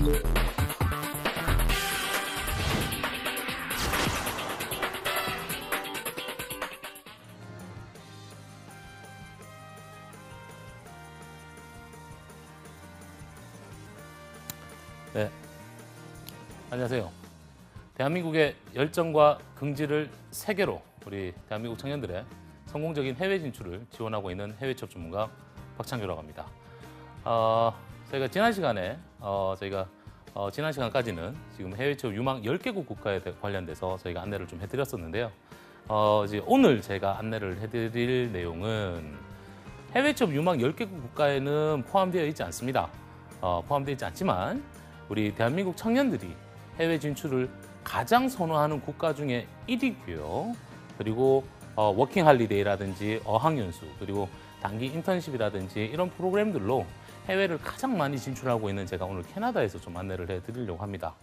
네, 안녕하세요. 대한민국의 열정과 긍지를 세계로 우리 대한민국 청년들의 성공적인 해외 진출을 지원하고 있는 해외 취업 전문가 박창규라고 합니다. 저희가 지난 시간에 지난 시간까지는 지금 해외 취업 유망 10개국 국가에 관련돼서 저희가 안내를 좀 해드렸었는데요. 이제 오늘 제가 안내를 해드릴 내용은 해외 취업 유망 10개국 국가에는 포함되어 있지 않습니다. 포함되어 있지 않지만 우리 대한민국 청년들이 해외 진출을 가장 선호하는 국가 중에 1위고요. 그리고 워킹 할리데이라든지 어학연수, 그리고 단기 인턴십이라든지 이런 프로그램들로 해외를 가장 많이 진출하고 있는 제가 오늘 캐나다에서 좀 안내를 해드리려고 합니다.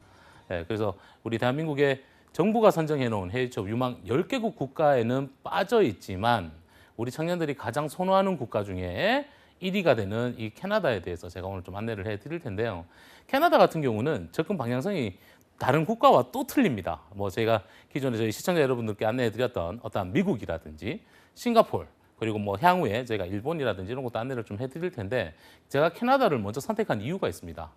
네, 그래서 우리 대한민국의 정부가 선정해 놓은 해외 취업 유망 10개국 국가에는 빠져 있지만 우리 청년들이 가장 선호하는 국가 중에 1위가 되는 이 캐나다에 대해서 제가 오늘 좀 안내를 해드릴 텐데요. 캐나다 같은 경우는 접근 방향성이 다른 국가와 또 틀립니다. 제가 기존에 저희 시청자 여러분들께 안내해드렸던 어떤 미국이라든지 싱가포르, 그리고 향후에 저희가 일본이라든지 이런 것도 안내를 좀 해드릴 텐데, 제가 캐나다를 먼저 선택한 이유가 있습니다.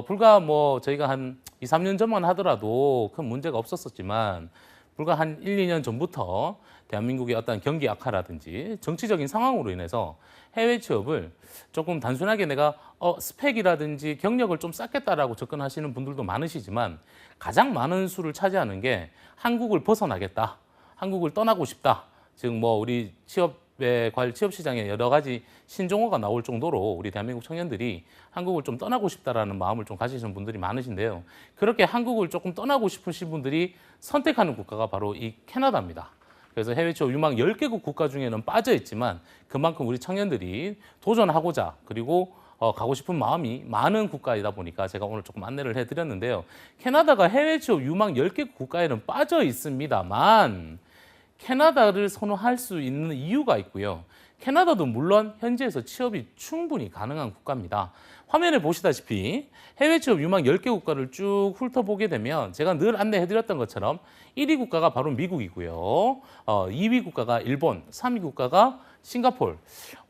불과 저희가 한 2, 3년 전만 하더라도 큰 문제가 없었지만 불과 한 1, 2년 전부터 대한민국의 어떤 경기 악화라든지 정치적인 상황으로 인해서 해외 취업을 조금 단순하게 내가 스펙이라든지 경력을 좀 쌓겠다라고 접근하시는 분들도 많으시지만 가장 많은 수를 차지하는 게 한국을 벗어나겠다, 한국을 떠나고 싶다. 즉 우리 취업 시장에 여러 가지 신종어가 나올 정도로 우리 대한민국 청년들이 한국을 좀 떠나고 싶다라는 마음을 좀 가지시는 분들이 많으신데요. 그렇게 한국을 조금 떠나고 싶으신 분들이 선택하는 국가가 바로 이 캐나다입니다. 그래서 해외 취업 유망 10개국 국가 중에는 빠져 있지만 그만큼 우리 청년들이 도전하고자 그리고 가고 싶은 마음이 많은 국가이다 보니까 제가 오늘 조금 안내를 해드렸는데요. 캐나다가 해외 취업 유망 10개국 국가에는 빠져 있습니다만 캐나다를 선호할 수 있는 이유가 있고요. 캐나다도 물론 현지에서 취업이 충분히 가능한 국가입니다. 화면에 보시다시피 해외 취업 유망 10개 국가를 쭉 훑어보게 되면 제가 늘 안내해드렸던 것처럼 1위 국가가 바로 미국이고요. 2위 국가가 일본, 3위 국가가 싱가포르,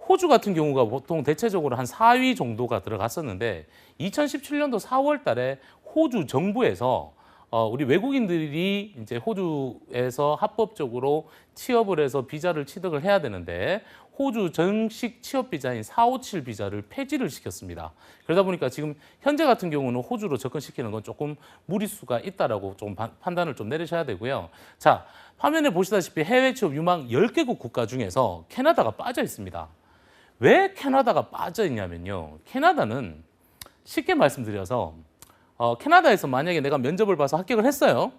호주 같은 경우가 보통 대체적으로 한 4위 정도가 들어갔었는데 2017년도 4월 달에 호주 정부에서 우리 외국인들이 이제 호주에서 합법적으로 취업을 해서 비자를 취득을 해야 되는데 호주 정식 취업 비자인 457 비자를 폐지를 시켰습니다. 그러다 보니까 지금 현재 같은 경우는 호주로 접근시키는 건 조금 무리수가 있다라고 좀 판단을 좀 내리셔야 되고요. 자, 화면에 보시다시피 해외 취업 유망 10개국 국가 중에서 캐나다가 빠져 있습니다. 왜 캐나다가 빠져 있냐면요. 캐나다는 쉽게 말씀드려서 캐나다에서 만약에 내가 면접을 봐서 합격을 했어요.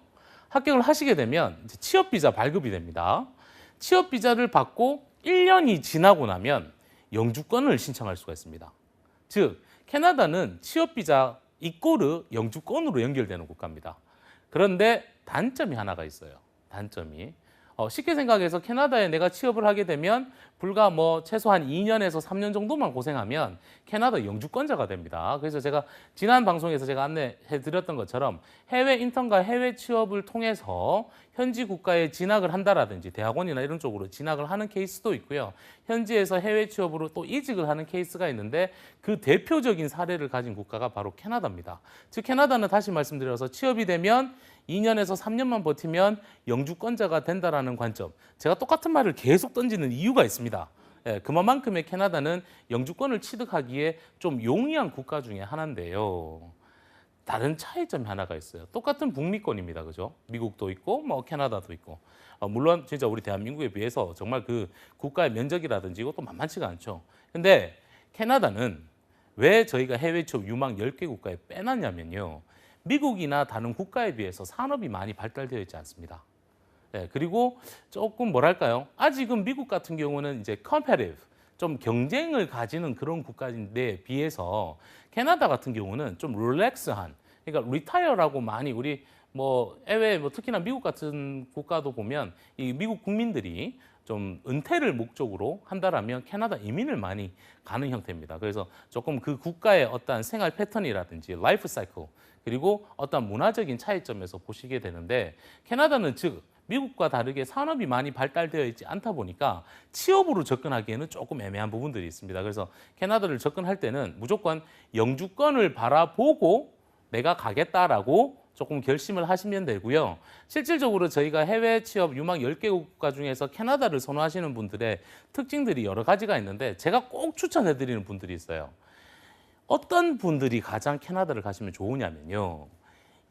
합격을 하시게 되면 이제 취업 비자 발급이 됩니다. 취업 비자를 받고 1년이 지나고 나면 영주권을 신청할 수가 있습니다. 즉, 캐나다는 취업 비자 이꼬르 영주권으로 연결되는 국가입니다. 그런데 단점이 하나가 있어요. 단점이. 쉽게 생각해서 캐나다에 내가 취업을 하게 되면 불과 최소한 2년에서 3년 정도만 고생하면 캐나다 영주권자가 됩니다. 그래서 제가 지난 방송에서 제가 안내해 드렸던 것처럼 해외 인턴과 해외 취업을 통해서 현지 국가에 진학을 한다라든지 대학원이나 이런 쪽으로 진학을 하는 케이스도 있고요. 현지에서 해외 취업으로 또 이직을 하는 케이스가 있는데 그 대표적인 사례를 가진 국가가 바로 캐나다입니다. 즉 캐나다는 다시 말씀드려서 취업이 되면 2년에서 3년만 버티면 영주권자가 된다라는 관점. 제가 똑같은 말을 계속 던지는 이유가 있습니다. 그만큼의 캐나다는 영주권을 취득하기에 좀 용이한 국가 중에 하나인데요. 다른 차이점이 하나가 있어요. 똑같은 북미권입니다. 그죠? 미국도 있고 캐나다도 있고. 물론 진짜 우리 대한민국에 비해서 정말 그 국가의 면적이라든지 이것도 만만치가 않죠. 근데 캐나다는 왜 저희가 해외 취업 유망 10개 국가에 빼놨냐면요. 미국이나 다른 국가에 비해서 산업이 많이 발달되어 있지 않습니다. 그리고 조금 아직은 미국 같은 경우는 이제 competitive, 좀 경쟁을 가지는 그런 국가인데 비해서 캐나다 같은 경우는 좀 릴렉스한, 그러니까 리타이어라고 많이 우리 해외 특히나 미국 같은 국가도 보면 이 미국 국민들이 좀 은퇴를 목적으로 한다라면 캐나다 이민을 많이 가는 형태입니다. 그래서 조금 그 국가의 어떤 생활 패턴이라든지 라이프 사이클 그리고 어떤 문화적인 차이점에서 보시게 되는데 캐나다는 즉 미국과 다르게 산업이 많이 발달되어 있지 않다 보니까 취업으로 접근하기에는 조금 애매한 부분들이 있습니다. 그래서 캐나다를 접근할 때는 무조건 영주권을 바라보고 내가 가겠다라고 조금 결심을 하시면 되고요. 실질적으로 저희가 해외 취업 유망 10개 국가 중에서 캐나다를 선호하시는 분들의 특징들이 여러 가지가 있는데 제가 꼭 추천해드리는 분들이 있어요. 어떤 분들이 가장 캐나다를 가시면 좋으냐면요.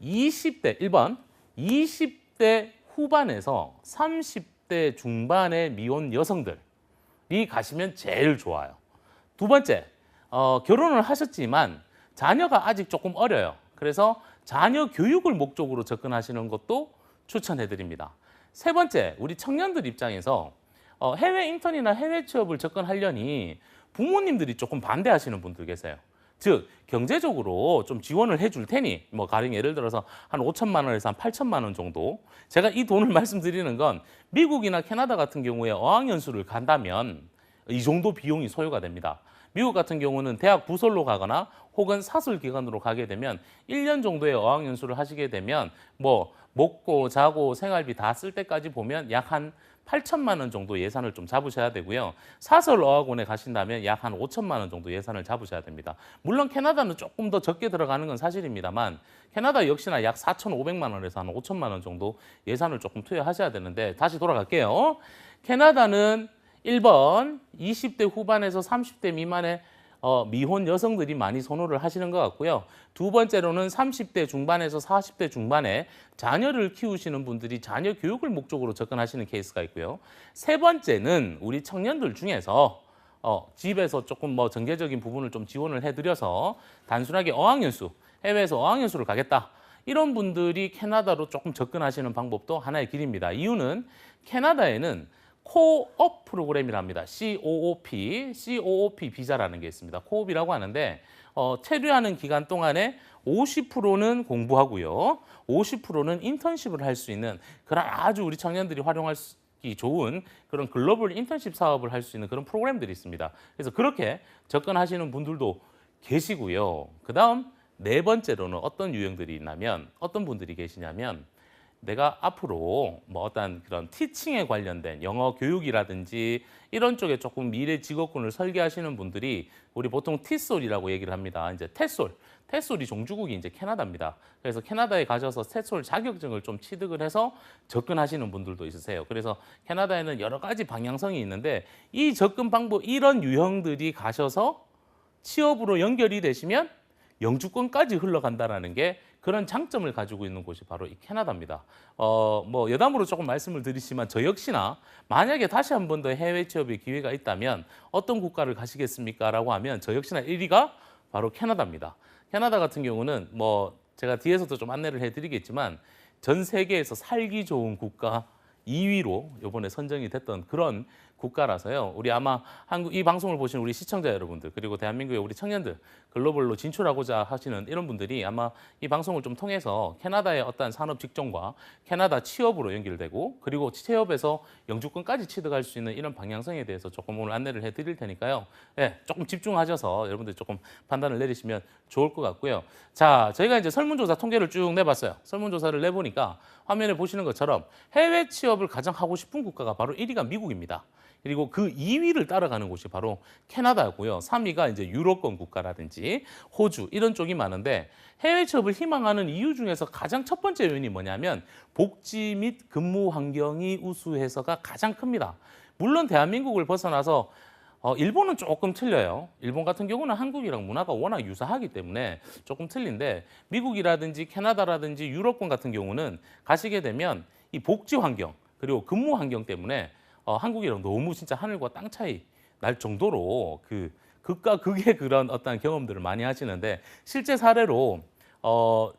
20대, 1번, 20대 후반에서 30대 중반의 미혼 여성들이 가시면 제일 좋아요. 두 번째, 결혼을 하셨지만 자녀가 아직 조금 어려요. 그래서 자녀 교육을 목적으로 접근하시는 것도 추천해드립니다. 세 번째, 우리 청년들 입장에서 해외 인턴이나 해외 취업을 접근하려니 부모님들이 조금 반대하시는 분들 계세요. 즉 경제적으로 좀 지원을 해줄 테니 뭐 가령 예를 들어서 한 5천만 원에서 한 8천만 원 정도 제가 이 돈을 말씀드리는 건 미국이나 캐나다 같은 경우에 어학연수를 간다면 이 정도 비용이 소요가 됩니다. 미국 같은 경우는 대학 부설로 가거나 혹은 사설 기관으로 가게 되면 1년 정도의 어학연수를 하시게 되면 뭐 먹고 자고 생활비 다 쓸 때까지 보면 약 한 8천만 원 정도 예산을 좀 잡으셔야 되고요. 사설 어학원에 가신다면 약 한 5천만 원 정도 예산을 잡으셔야 됩니다. 물론 캐나다는 조금 더 적게 들어가는 건 사실입니다만 캐나다 역시나 약 4,500만 원에서 한 5천만 원 정도 예산을 조금 투여하셔야 되는데 다시 돌아갈게요. 캐나다는 1번 20대 후반에서 30대 미만의 미혼 여성들이 많이 선호를 하시는 것 같고요. 두 번째로는 30대 중반에서 40대 중반에 자녀를 키우시는 분들이 자녀 교육을 목적으로 접근하시는 케이스가 있고요. 세 번째는 우리 청년들 중에서 집에서 조금 뭐 정계적인 부분을 좀 지원을 해드려서 단순하게 어학연수, 해외에서 어학연수를 가겠다. 이런 분들이 캐나다로 조금 접근하시는 방법도 하나의 길입니다. 이유는 캐나다에는 코업 프로그램이랍니다. COOP 비자라는 게 있습니다. 코업이라고 하는데 체류하는 기간 동안에 50%는 공부하고요. 50%는 인턴십을 할 수 있는 그런 아주 우리 청년들이 활용하기 좋은 그런 글로벌 인턴십 사업을 할 수 있는 그런 프로그램들이 있습니다. 그래서 그렇게 접근하시는 분들도 계시고요. 그다음 네 번째로는 어떤 유형들이 있냐면 어떤 분들이 계시냐면 내가 앞으로 뭐 어떤 그런 티칭에 관련된 영어 교육이라든지 이런 쪽에 조금 미래 직업군을 설계하시는 분들이 우리 보통 티솔이라고 얘기를 합니다. 이제 테솔이 종주국이 이제 캐나다입니다. 그래서 캐나다에 가셔서 테솔 자격증을 좀 취득을 해서 접근하시는 분들도 있으세요. 그래서 캐나다에는 여러 가지 방향성이 있는데 이 접근 방법 이런 유형들이 가셔서 취업으로 연결이 되시면 영주권까지 흘러간다라는 게 그런 장점을 가지고 있는 곳이 바로 이 캐나다입니다. 뭐 여담으로 조금 말씀을 드리지만 저 역시나 만약에 다시 한 번 더 해외 취업의 기회가 있다면 어떤 국가를 가시겠습니까? 라고 하면 저 역시나 1위가 바로 캐나다입니다. 캐나다 같은 경우는 뭐 제가 뒤에서도 좀 안내를 해드리겠지만 전 세계에서 살기 좋은 국가 2위로 이번에 선정이 됐던 그런 국가라서요. 우리 아마 이 방송을 보시는 우리 시청자 여러분들 그리고 대한민국의 우리 청년들 글로벌로 진출하고자 하시는 이런 분들이 아마 이 방송을 좀 통해서 캐나다의 어떤 산업 직종과 캐나다 취업으로 연결되고 그리고 취업에서 영주권까지 취득할 수 있는 이런 방향성에 대해서 조금 오늘 안내를 해드릴 테니까요. 네, 조금 집중하셔서 여러분들 조금 판단을 내리시면 좋을 것 같고요. 자, 저희가 이제 설문조사 통계를 쭉 내봤어요. 설문조사를 내보니까 화면에 보시는 것처럼 해외 취업을 가장 하고 싶은 국가가 바로 1위가 미국입니다. 그리고 그 2위를 따라가는 곳이 바로 캐나다고요. 3위가 이제 유럽권 국가라든지 호주 이런 쪽이 많은데 해외 취업을 희망하는 이유 중에서 가장 첫 번째 요인이 뭐냐면 복지 및 근무 환경이 우수해서가 가장 큽니다. 물론 대한민국을 벗어나서 일본은 조금 틀려요. 일본 같은 경우는 한국이랑 문화가 워낙 유사하기 때문에 조금 틀린데 미국이라든지 캐나다라든지 유럽권 같은 경우는 가시게 되면 이 복지 환경 그리고 근무 환경 때문에 한국이랑 너무 진짜 하늘과 땅 차이 날 정도로 그 극과 극의 그런 어떤 경험들을 많이 하시는데 실제 사례로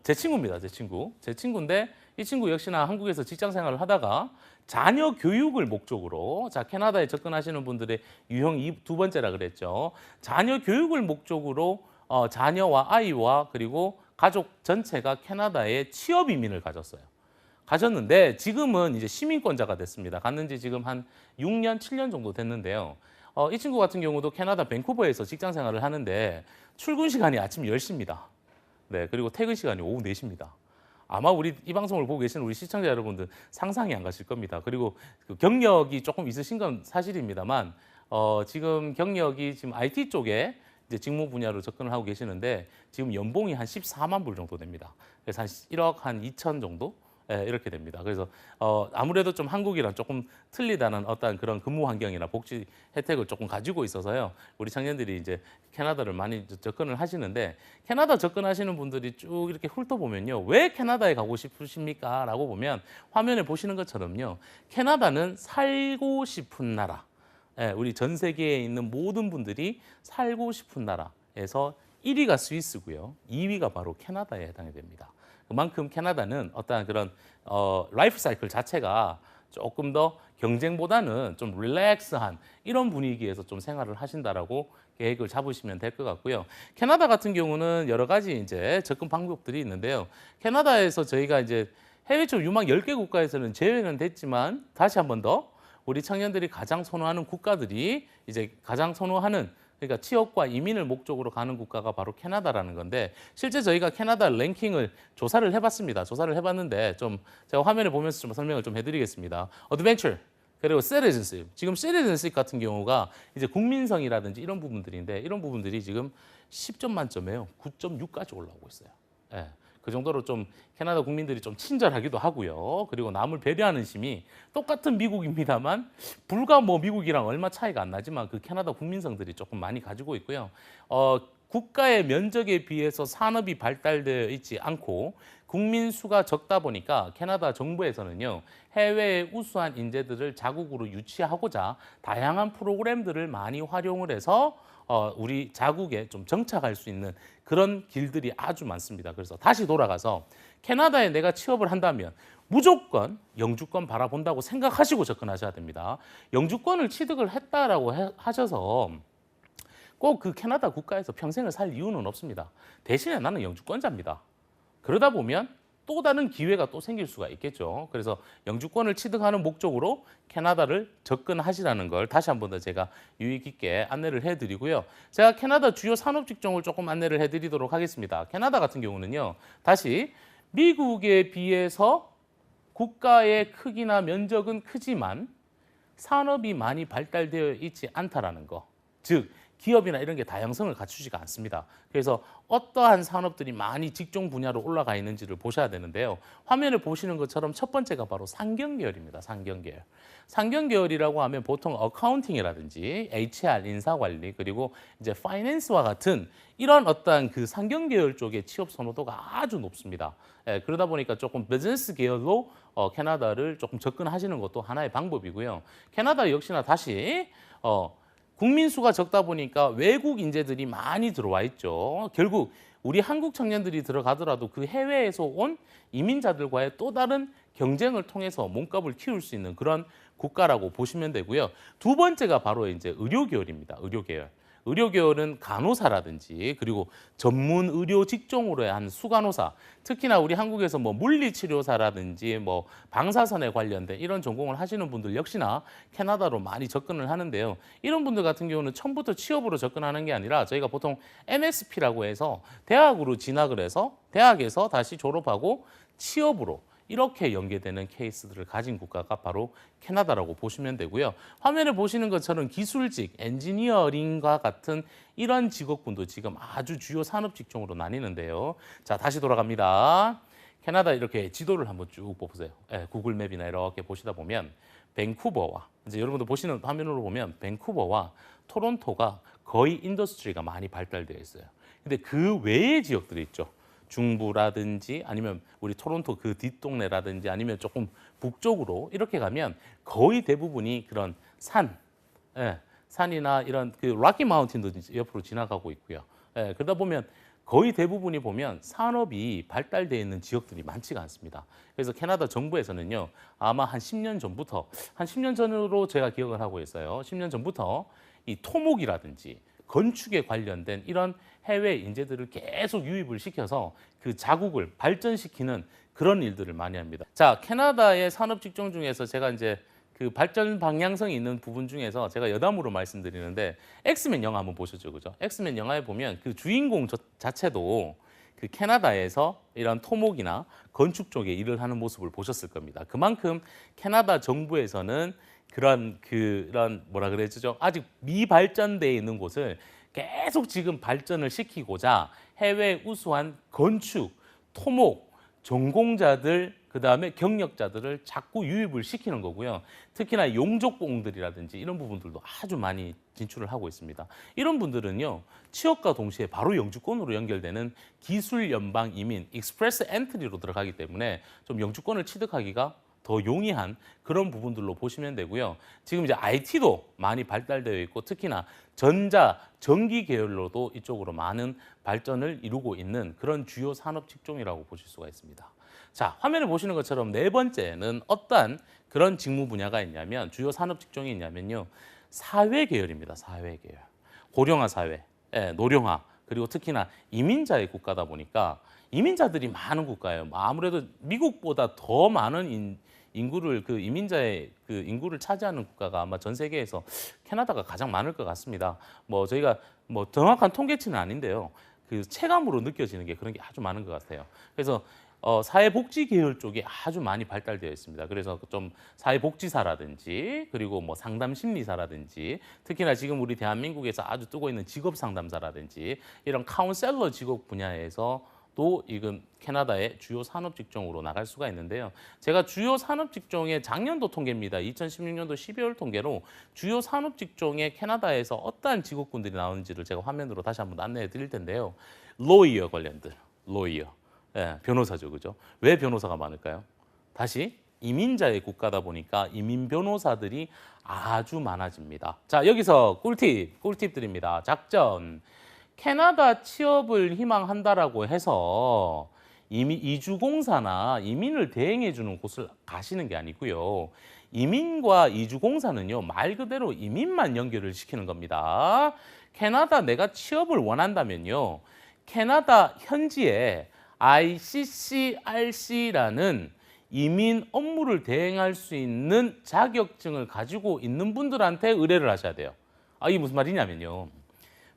제 친구입니다. 제 친구인데 이 친구 역시나 한국에서 직장 생활을 하다가 자녀 교육을 목적으로 자 캐나다에 접근하시는 분들의 유형 두 번째라 그랬죠. 자녀 교육을 목적으로 자녀와 아이와 그리고 가족 전체가 캐나다에 취업 이민을 가졌어요. 가셨는데 지금은 이제 시민권자가 됐습니다. 갔는 지 지금 한 6년, 7년 정도 됐는데요. 이 친구 같은 경우도 캐나다 밴쿠버에서 직장 생활을 하는데 출근 시간이 아침 10시입니다. 네, 그리고 퇴근 시간이 오후 4시입니다. 아마 우리 이 방송을 보고 계시는 우리 시청자 여러분들 상상이 안 가실 겁니다. 그리고 그 경력이 조금 있으신 건 사실입니다만 지금 경력이 지금 IT 쪽에 이제 직무 분야로 접근을 하고 계시는데 지금 연봉이 한 14만 불 정도 됩니다. 그래서 한 1억 한 2천 정도? 예, 이렇게 됩니다. 그래서 아무래도 좀 한국이랑 조금 틀리다는 어떤 그런 근무 환경이나 복지 혜택을 조금 가지고 있어서요. 우리 청년들이 이제 캐나다를 많이 접근을 하시는데 캐나다 접근하시는 분들이 쭉 이렇게 훑어보면요. 왜 캐나다에 가고 싶으십니까? 라고 보면 화면에 보시는 것처럼요. 캐나다는 살고 싶은 나라. 예, 우리 전 세계에 있는 모든 분들이 살고 싶은 나라에서 1위가 스위스고요. 2위가 바로 캐나다에 해당이 됩니다. 그만큼 캐나다는 어떠한 그런 라이프 사이클 자체가 조금 더 경쟁보다는 좀 릴렉스한 이런 분위기에서 좀 생활을 하신다라고 계획을 잡으시면 될 것 같고요. 캐나다 같은 경우는 여러 가지 이제 접근 방법들이 있는데요. 캐나다에서 저희가 이제 해외 쪽 유망 10개 국가에서는 제외는 됐지만 다시 한 번 더 우리 청년들이 가장 선호하는 국가들이 이제 가장 선호하는 그러니까 취업과 이민을 목적으로 가는 국가가 바로 캐나다라는 건데 실제 저희가 캐나다 랭킹을 조사를 해봤습니다. 조사를 해봤는데 좀 제가 화면에 보면서 좀 설명을 좀 해드리겠습니다. 어드벤처 그리고 citizenship. 지금 citizenship 같은 경우가 이제 국민성이라든지 이런 부분들인데 이런 부분들이 지금 10점 만점에요. 9.6까지 올라오고 있어요. 예. 그 정도로 좀 캐나다 국민들이 좀 친절하기도 하고요. 그리고 남을 배려하는 심이 똑같은 미국입니다만 불과 뭐 미국이랑 얼마 차이가 안 나지만 그 캐나다 국민성들이 조금 많이 가지고 있고요. 국가의 면적에 비해서 산업이 발달되어 있지 않고 국민 수가 적다 보니까 캐나다 정부에서는요. 해외의 우수한 인재들을 자국으로 유치하고자 다양한 프로그램들을 많이 활용을 해서 우리 자국에 좀 정착할 수 있는 그런 길들이 아주 많습니다. 그래서 다시 돌아가서 캐나다에 내가 취업을 한다면 무조건 영주권 바라본다고 생각하시고 접근하셔야 됩니다. 영주권을 취득을 했다라고 하셔서 꼭 그 캐나다 국가에서 평생을 살 이유는 없습니다. 대신에 나는 영주권자입니다. 그러다 보면 또 다른 기회가 또 생길 수가 있겠죠. 그래서 영주권을 취득하는 목적으로 캐나다를 접근하시라는 걸 다시 한 번 더 제가 유의 깊게 안내를 해드리고요. 제가 캐나다 주요 산업 직종을 조금 안내를 해드리도록 하겠습니다. 캐나다 같은 경우는요. 다시 미국에 비해서 국가의 크기나 면적은 크지만 산업이 많이 발달되어 있지 않다라는 거. 즉 기업이나 이런 게 다양성을 갖추지가 않습니다. 그래서 어떠한 산업들이 많이 직종 분야로 올라가 있는지를 보셔야 되는데요. 화면에 보시는 것처럼 첫 번째가 바로 상경계열입니다. 상경계열. 상경계열이라고 하면 보통 어카운팅이라든지 HR, 인사관리, 그리고 이제 파이낸스와 같은 이런 어떠한 그 상경계열 쪽의 취업 선호도가 아주 높습니다. 그러다 보니까 조금 비즈니스 계열로 캐나다를 조금 접근하시는 것도 하나의 방법이고요. 캐나다 역시나 다시 국민 수가 적다 보니까 외국 인재들이 많이 들어와 있죠. 결국 우리 한국 청년들이 들어가더라도 그 해외에서 온 이민자들과의 또 다른 경쟁을 통해서 몸값을 키울 수 있는 그런 국가라고 보시면 되고요. 두 번째가 바로 이제 의료 계열입니다. 의료 계열. 의료 계열은 간호사라든지 그리고 전문 의료 직종으로 한 수간호사, 특히나 우리 한국에서 뭐 물리치료사라든지 뭐 방사선에 관련된 이런 전공을 하시는 분들 역시나 캐나다로 많이 접근을 하는데요. 이런 분들 같은 경우는 처음부터 취업으로 접근하는 게 아니라 저희가 보통 MSP라고 해서 대학으로 진학을 해서 대학에서 다시 졸업하고 취업으로 이렇게 연계되는 케이스들을 가진 국가가 바로 캐나다라고 보시면 되고요. 화면에 보시는 것처럼 기술직, 엔지니어링과 같은 이런 직업군도 지금 아주 주요 산업 직종으로 나뉘는데요. 자, 다시 돌아갑니다. 캐나다 이렇게 지도를 한번 쭉 보세요. 구글 맵이나 이렇게 보시다 보면 밴쿠버와 이제 여러분들 보시는 화면으로 보면 밴쿠버와 토론토가 거의 인더스트리가 많이 발달되어 있어요. 근데 그 외의 지역들이 있죠. 중부라든지 아니면 우리 토론토 그 뒷동네라든지 아니면 조금 북쪽으로 이렇게 가면 거의 대부분이 그런 산이나 이런 그 락키 마운틴도 옆으로 지나가고 있고요. 그러다 보면 거의 대부분이 보면 산업이 발달되어 있는 지역들이 많지가 않습니다. 그래서 캐나다 정부에서는요, 아마 한 10년 전부터, 한 10년 전으로 제가 기억을 하고 있어요. 10년 전부터 이 토목이라든지 건축에 관련된 이런 해외 인재들을 계속 유입을 시켜서 그 자국을 발전시키는 그런 일들을 많이 합니다. 자, 캐나다의 산업 직종 중에서 제가 이제 그 발전 방향성이 있는 부분 중에서 제가 여담으로 말씀드리는데 엑스맨 영화 한번 보셨죠, 그죠? 엑스맨 영화에 보면 그 주인공 자체도 그 캐나다에서 이런 토목이나 건축 쪽에 일을 하는 모습을 보셨을 겁니다. 그만큼 캐나다 정부에서는 그런 뭐라 그랬죠? 아직 미발전되어 있는 곳을 계속 지금 발전을 시키고자 해외 우수한 건축, 토목, 전공자들 그다음에 경력자들을 자꾸 유입을 시키는 거고요. 특히나 용접공들이라든지 이런 부분들도 아주 많이 진출을 하고 있습니다. 이런 분들은요. 취업과 동시에 바로 영주권으로 연결되는 기술 연방 이민, 익스프레스 엔트리로 들어가기 때문에 좀 영주권을 취득하기가 더 용이한 그런 부분들로 보시면 되고요. 지금 이제 IT도 많이 발달되어 있고 특히나 전자, 전기 계열로도 이쪽으로 많은 발전을 이루고 있는 그런 주요 산업 직종이라고 보실 수가 있습니다. 자, 화면에 보시는 것처럼 네 번째는 어떤 그런 직무 분야가 있냐면 주요 산업 직종이 있냐면요. 사회 계열입니다. 사회 계열. 고령화 사회, 노령화, 그리고 특히나 이민자의 국가다 보니까 이민자들이 많은 국가예요. 아무래도 미국보다 더 많은 인구를 그 이민자의 그 인구를 차지하는 국가가 아마 전 세계에서 캐나다가 가장 많을 것 같습니다. 뭐 저희가 뭐 정확한 통계치는 아닌데요. 그 체감으로 느껴지는 게 그런 게 아주 많은 것 같아요. 그래서 사회복지 계열 쪽이 아주 많이 발달되어 있습니다. 그래서 좀 사회복지사라든지 그리고 뭐 상담심리사라든지 특히나 지금 우리 대한민국에서 아주 뜨고 있는 직업상담사라든지 이런 카운셀러 직업 분야에서 또 이건 캐나다의 주요 산업 직종으로 나갈 수가 있는데요. 제가 주요 산업 직종의 작년도 통계입니다. 2016년도 12월 통계로 주요 산업 직종의 캐나다에서 어떠한 직업군들이 나오는지를 제가 화면으로 다시 한번 안내해 드릴 텐데요. 로이어 관련들, 로이어. 변호사죠, 그죠? 왜 변호사가 많을까요? 다시 이민자의 국가다 보니까 이민 변호사들이 아주 많아집니다. 자, 여기서 꿀팁 드립니다. 작전. 캐나다 취업을 희망한다라고 해서 이주공사나 이민을 대행해 주는 곳을 가시는 게 아니고요. 이민과 이주공사는요, 말 그대로 이민만 연결을 시키는 겁니다. 캐나다 내가 취업을 원한다면요, 캐나다 현지에 ICCRC라는 이민 업무를 대행할 수 있는 자격증을 가지고 있는 분들한테 의뢰를 하셔야 돼요. 이게 무슨 말이냐면요.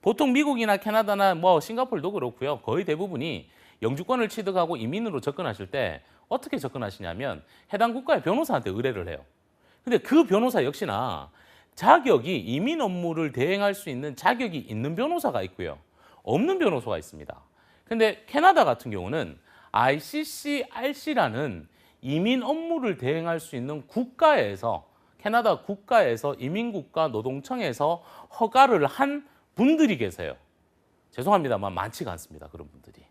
보통 미국이나 캐나다나 뭐 싱가포르도 그렇고요. 거의 대부분이 영주권을 취득하고 이민으로 접근하실 때 어떻게 접근하시냐면 해당 국가의 변호사한테 의뢰를 해요. 근데 그 변호사 역시나 자격이 이민 업무를 대행할 수 있는 자격이 있는 변호사가 있고요. 없는 변호사가 있습니다. 근데 캐나다 같은 경우는 ICCRC라는 이민 업무를 대행할 수 있는 국가에서 캐나다 국가에서 이민국가 노동청에서 허가를 한 분들이 계세요. 죄송합니다만 많지가 않습니다. 그런 분들이.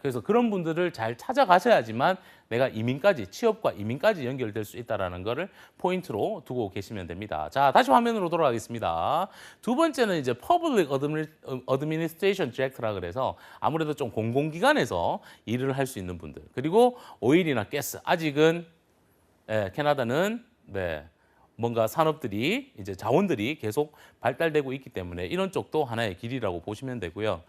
그래서 그런 분들을 잘 찾아가셔야지만 내가 이민까지 취업과 이민까지 연결될 수 있다는 것을 포인트로 두고 계시면 됩니다. 자, 다시 화면으로 돌아가겠습니다. 두 번째는 이제 Public Administration Director라 그래서 아무래도 좀 공공기관에서 일을 할 수 있는 분들. 그리고 오일이나 가스. 아직은 캐나다는 뭔가 산업들이 이제 자원들이 계속 발달되고 있기 때문에 이런 쪽도 하나의 길이라고 보시면 되고요.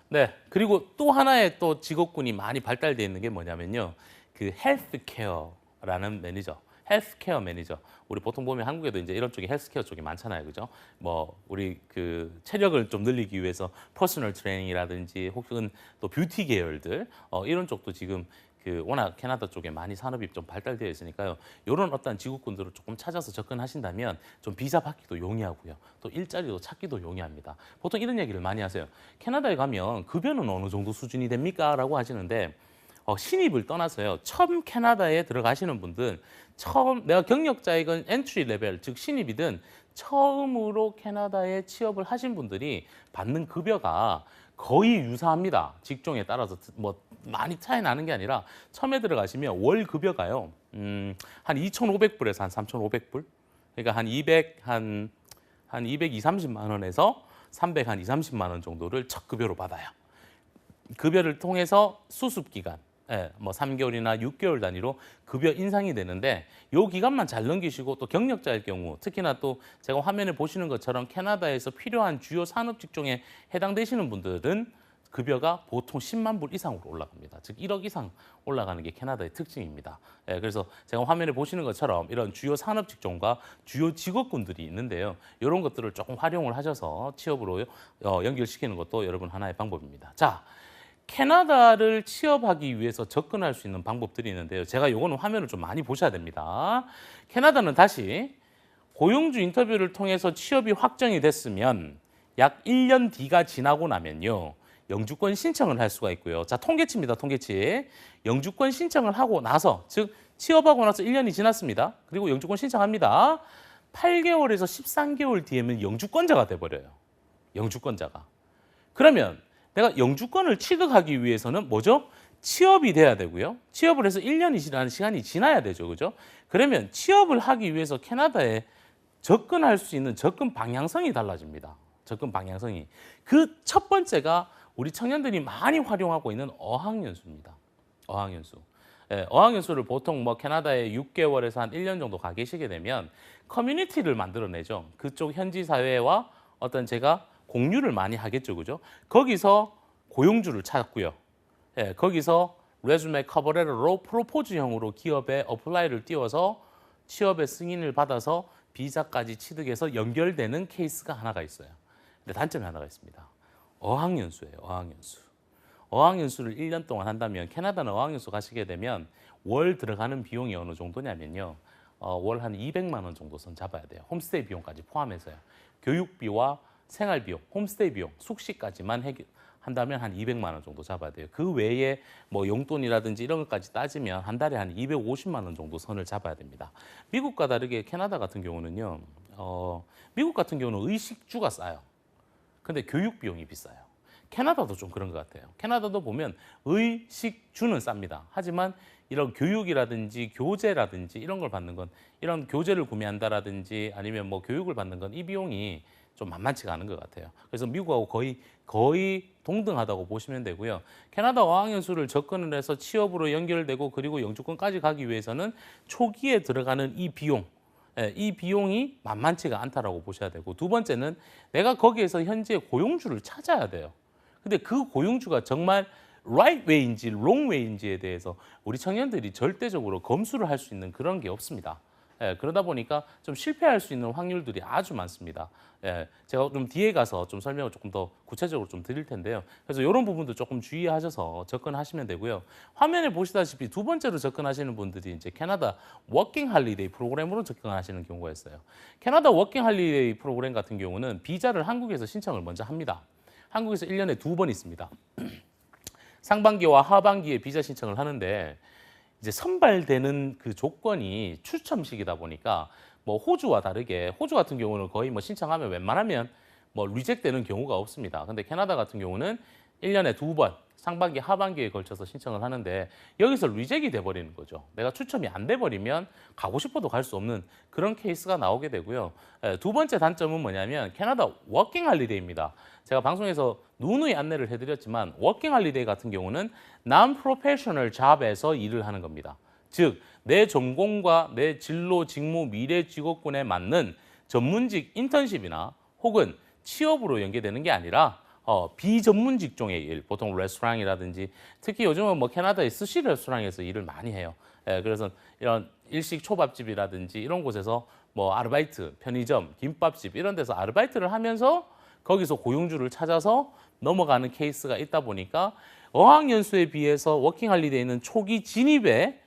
그리고 또 하나의 또 직업군이 많이 발달되어 있는 게 뭐냐면요. 그 헬스케어라는 매니저. 헬스케어 매니저. 우리 보통 보면 한국에도 이제 이런 쪽이 헬스케어 쪽이 많잖아요. 그죠? 뭐 우리 그 체력을 좀 늘리기 위해서 퍼스널 트레이닝이라든지 혹은 또 뷰티 계열들 이런 쪽도 지금 그 워낙 캐나다 쪽에 많이 산업이 좀 발달되어 있으니까요. 이런 어떤 직업군들을 조금 찾아서 접근하신다면 좀 비자 받기도 용이하고요. 또 일자리도 찾기도 용이합니다. 보통 이런 얘기를 많이 하세요. 캐나다에 가면 급여는 어느 정도 수준이 됩니까? 라고 하시는데 신입을 떠나서요. 처음 캐나다에 들어가시는 분들 내가 경력자이건 엔트리 레벨, 즉 신입이든 처음으로 캐나다에 취업을 하신 분들이 받는 급여가 거의 유사합니다. 직종에 따라서 뭐 많이 차이 나는 게 아니라 처음에 들어가시면 월 급여가요. 한 2,500불에서 한 3,500불. 그러니까 한 230만 원에서 300, 한 2, 30만 원 정도를 첫 급여로 받아요. 급여를 통해서 수습 기간, 예, 뭐 3개월이나 6개월 단위로 급여 인상이 되는데 요 기간만 잘 넘기시고 또 경력자일 경우 특히나 또 제가 화면에 보시는 것처럼 캐나다에서 필요한 주요 산업 직종에 해당되시는 분들은 급여가 보통 10만 불 이상으로 올라갑니다. 즉 1억 이상 올라가는 게 캐나다의 특징입니다. 예, 그래서 제가 화면에 보시는 것처럼 이런 주요 산업 직종과 주요 직업군들이 있는데요. 이런 것들을 조금 활용을 하셔서 취업으로 연결시키는 것도 여러분 하나의 방법입니다. 자, 캐나다를 취업하기 위해서 접근할 수 있는 방법들이 있는데요. 제가 요거는 화면을 좀 많이 보셔야 됩니다. 캐나다는 다시 고용주 인터뷰를 통해서 취업이 확정이 됐으면 약 1년 뒤가 지나고 나면요. 영주권 신청을 할 수가 있고요. 자, 통계치입니다. 통계치. 영주권 신청을 하고 나서, 즉 취업하고 나서 1년이 지났습니다. 그리고 영주권 신청합니다. 8개월에서 13개월 뒤에는 영주권자가 돼버려요. 영주권자가. 그러면 내가 영주권을 취득하기 위해서는 뭐죠? 취업이 돼야 되고요. 취업을 해서 1년이 지나는 시간이 지나야 되죠. 그죠? 그러면 취업을 하기 위해서 캐나다에 접근할 수 있는 접근 방향성이 달라집니다. 접근 방향성이. 그 첫 번째가 우리 청년들이 많이 활용하고 있는 어학연수입니다. 어학연수. 예, 어학연수를 보통 뭐 캐나다에 6개월에서 한 1년 정도 가 계시게 되면 커뮤니티를 만들어내죠. 그쪽 현지 사회와 어떤 제가 공유를 많이 하겠죠. 그죠? 거기서 고용주를 찾고요. 예, 거기서 레주메 커버레터로 프로포즈형으로 기업에 어플라이를 띄워서 취업의 승인을 받아서 비자까지 취득해서 연결되는 케이스가 하나가 있어요. 근데 단점이 하나가 있습니다. 어학연수예요. 어학연수. 어학연수를 1년 동안 한다면 캐나다는 어학연수 가시게 되면 월 들어가는 비용이 어느 정도냐면요. 월 한 200만 원 정도 선 잡아야 돼요. 홈스테이 비용까지 포함해서요. 교육비와 생활비용, 홈스테이 비용, 숙식까지만 한다면 한 200만 원 정도 잡아야 돼요. 그 외에 뭐 용돈이라든지 이런 것까지 따지면 한 달에 한 250만 원 정도 선을 잡아야 됩니다. 미국과 다르게 캐나다 같은 경우는요. 미국 같은 경우는 의식주가 싸요. 근데 교육 비용이 비싸요. 캐나다도 좀 그런 것 같아요. 캐나다도 보면 의식주는 쌉니다. 하지만 이런 교육이라든지 교재라든지 이런 걸 받는 건, 이런 교재를 구매한다라든지 아니면 뭐 교육을 받는 건 이 비용이 좀 만만치가 않은 것 같아요. 그래서 미국하고 거의 동등하다고 보시면 되고요. 캐나다 어학연수를 접근을 해서 취업으로 연결되고 그리고 영주권까지 가기 위해서는 초기에 들어가는 이 비용, 이 비용이 만만치가 않다라고 보셔야 되고, 두 번째는 내가 거기에서 현재 고용주를 찾아야 돼요. 근데 그 고용주가 정말 right way인지 wrong way인지에 대해서 우리 청년들이 절대적으로 검수를 할 수 있는 그런 게 없습니다. 그러다 보니까 좀 실패할 수 있는 확률들이 아주 많습니다. 제가 좀 뒤에 가서 좀 설명을 조금 더 구체적으로 좀 드릴 텐데요. 그래서 이런 부분도 조금 주의하셔서 접근하시면 되고요. 화면에 보시다시피 두 번째로 접근하시는 분들이 이제 캐나다 워킹 할리데이 프로그램으로 접근하시는 경우가 있어요. 캐나다 워킹 할리데이 프로그램 같은 경우는 비자를 한국에서 신청을 먼저 합니다. 한국에서 1년에 2번 있습니다. 상반기와 하반기에 비자 신청을 하는데 이제 선발되는 그 조건이 추첨식이다 보니까 뭐 호주와 다르게, 호주 같은 경우는 거의 뭐 신청하면 웬만하면 뭐 리젝되는 경우가 없습니다. 근데 캐나다 같은 경우는 1년에 2번 상반기 하반기에 걸쳐서 신청을 하는데 여기서 리젝이 돼버리는 거죠. 내가 추첨이 안 돼버리면 가고 싶어도 갈 수 없는 그런 케이스가 나오게 되고요. 두 번째 단점은 뭐냐면 캐나다 워킹 할리데이입니다. 제가 방송에서 누누이 안내를 해드렸지만 워킹 할리데이 같은 경우는 non-professional job에서 일을 하는 겁니다. 즉, 내 전공과 내 진로, 직무, 미래 직업군에 맞는 전문직 인턴십이나 혹은 취업으로 연계되는 게 아니라 비전문 직종의 일, 보통 레스토랑이라든지 특히 요즘은 뭐 캐나다의 스시 레스토랑에서 일을 많이 해요. 그래서 이런 일식 초밥집이라든지 이런 곳에서 뭐 아르바이트, 편의점, 김밥집 이런 데서 아르바이트를 하면서 거기서 고용주를 찾아서 넘어가는 케이스가 있다 보니까 어학연수에 비해서 워킹할리데이는 초기 진입에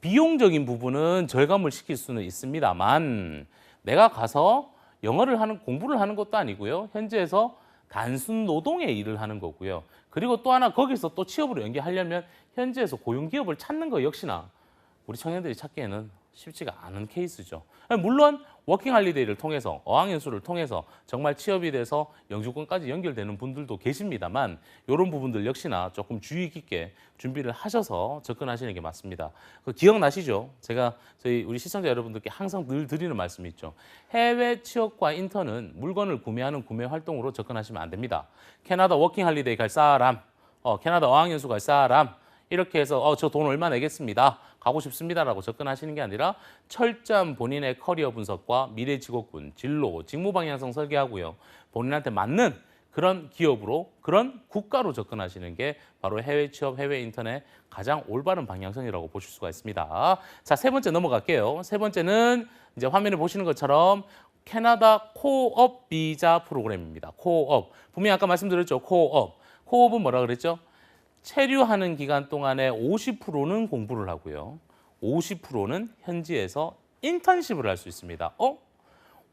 비용적인 부분은 절감을 시킬 수는 있습니다만 내가 가서 영어를 하는, 공부를 하는 것도 아니고요. 현지에서 단순 노동의 일을 하는 거고요. 그리고 또 하나 거기서 또 취업으로 연계하려면 현지에서 고용기업을 찾는 거 역시나 우리 청년들이 찾기에는 쉽지가 않은 케이스죠. 물론 워킹 할리데이를 통해서, 어학연수를 통해서 정말 취업이 돼서 영주권까지 연결되는 분들도 계십니다만 이런 부분들 역시나 조금 주의 깊게 준비를 하셔서 접근하시는 게 맞습니다. 기억나시죠? 제가 우리 시청자 여러분들께 항상 늘 드리는 말씀이 있죠. 해외 취업과 인턴은 물건을 구매하는 구매 활동으로 접근하시면 안 됩니다. 캐나다 워킹 할리데이 갈 사람, 캐나다 어학연수 갈 사람, 이렇게 해서 저 돈 얼마 내겠습니다. 가고 싶습니다라고 접근하시는 게 아니라 철저한 본인의 커리어 분석과 미래 직업군, 진로, 직무 방향성 설계하고요. 본인한테 맞는 그런 기업으로, 그런 국가로 접근하시는 게 바로 해외 취업, 해외 인턴의 가장 올바른 방향성이라고 보실 수가 있습니다. 자, 세 번째 넘어갈게요. 세 번째는 이제 화면에 보시는 것처럼 캐나다 코업 비자 프로그램입니다. 코업. 분명히 아까 말씀드렸죠. 코업. 코업은 뭐라 그랬죠? 체류하는 기간 동안에 50%는 공부를 하고요. 50%는 현지에서 인턴십을 할 수 있습니다.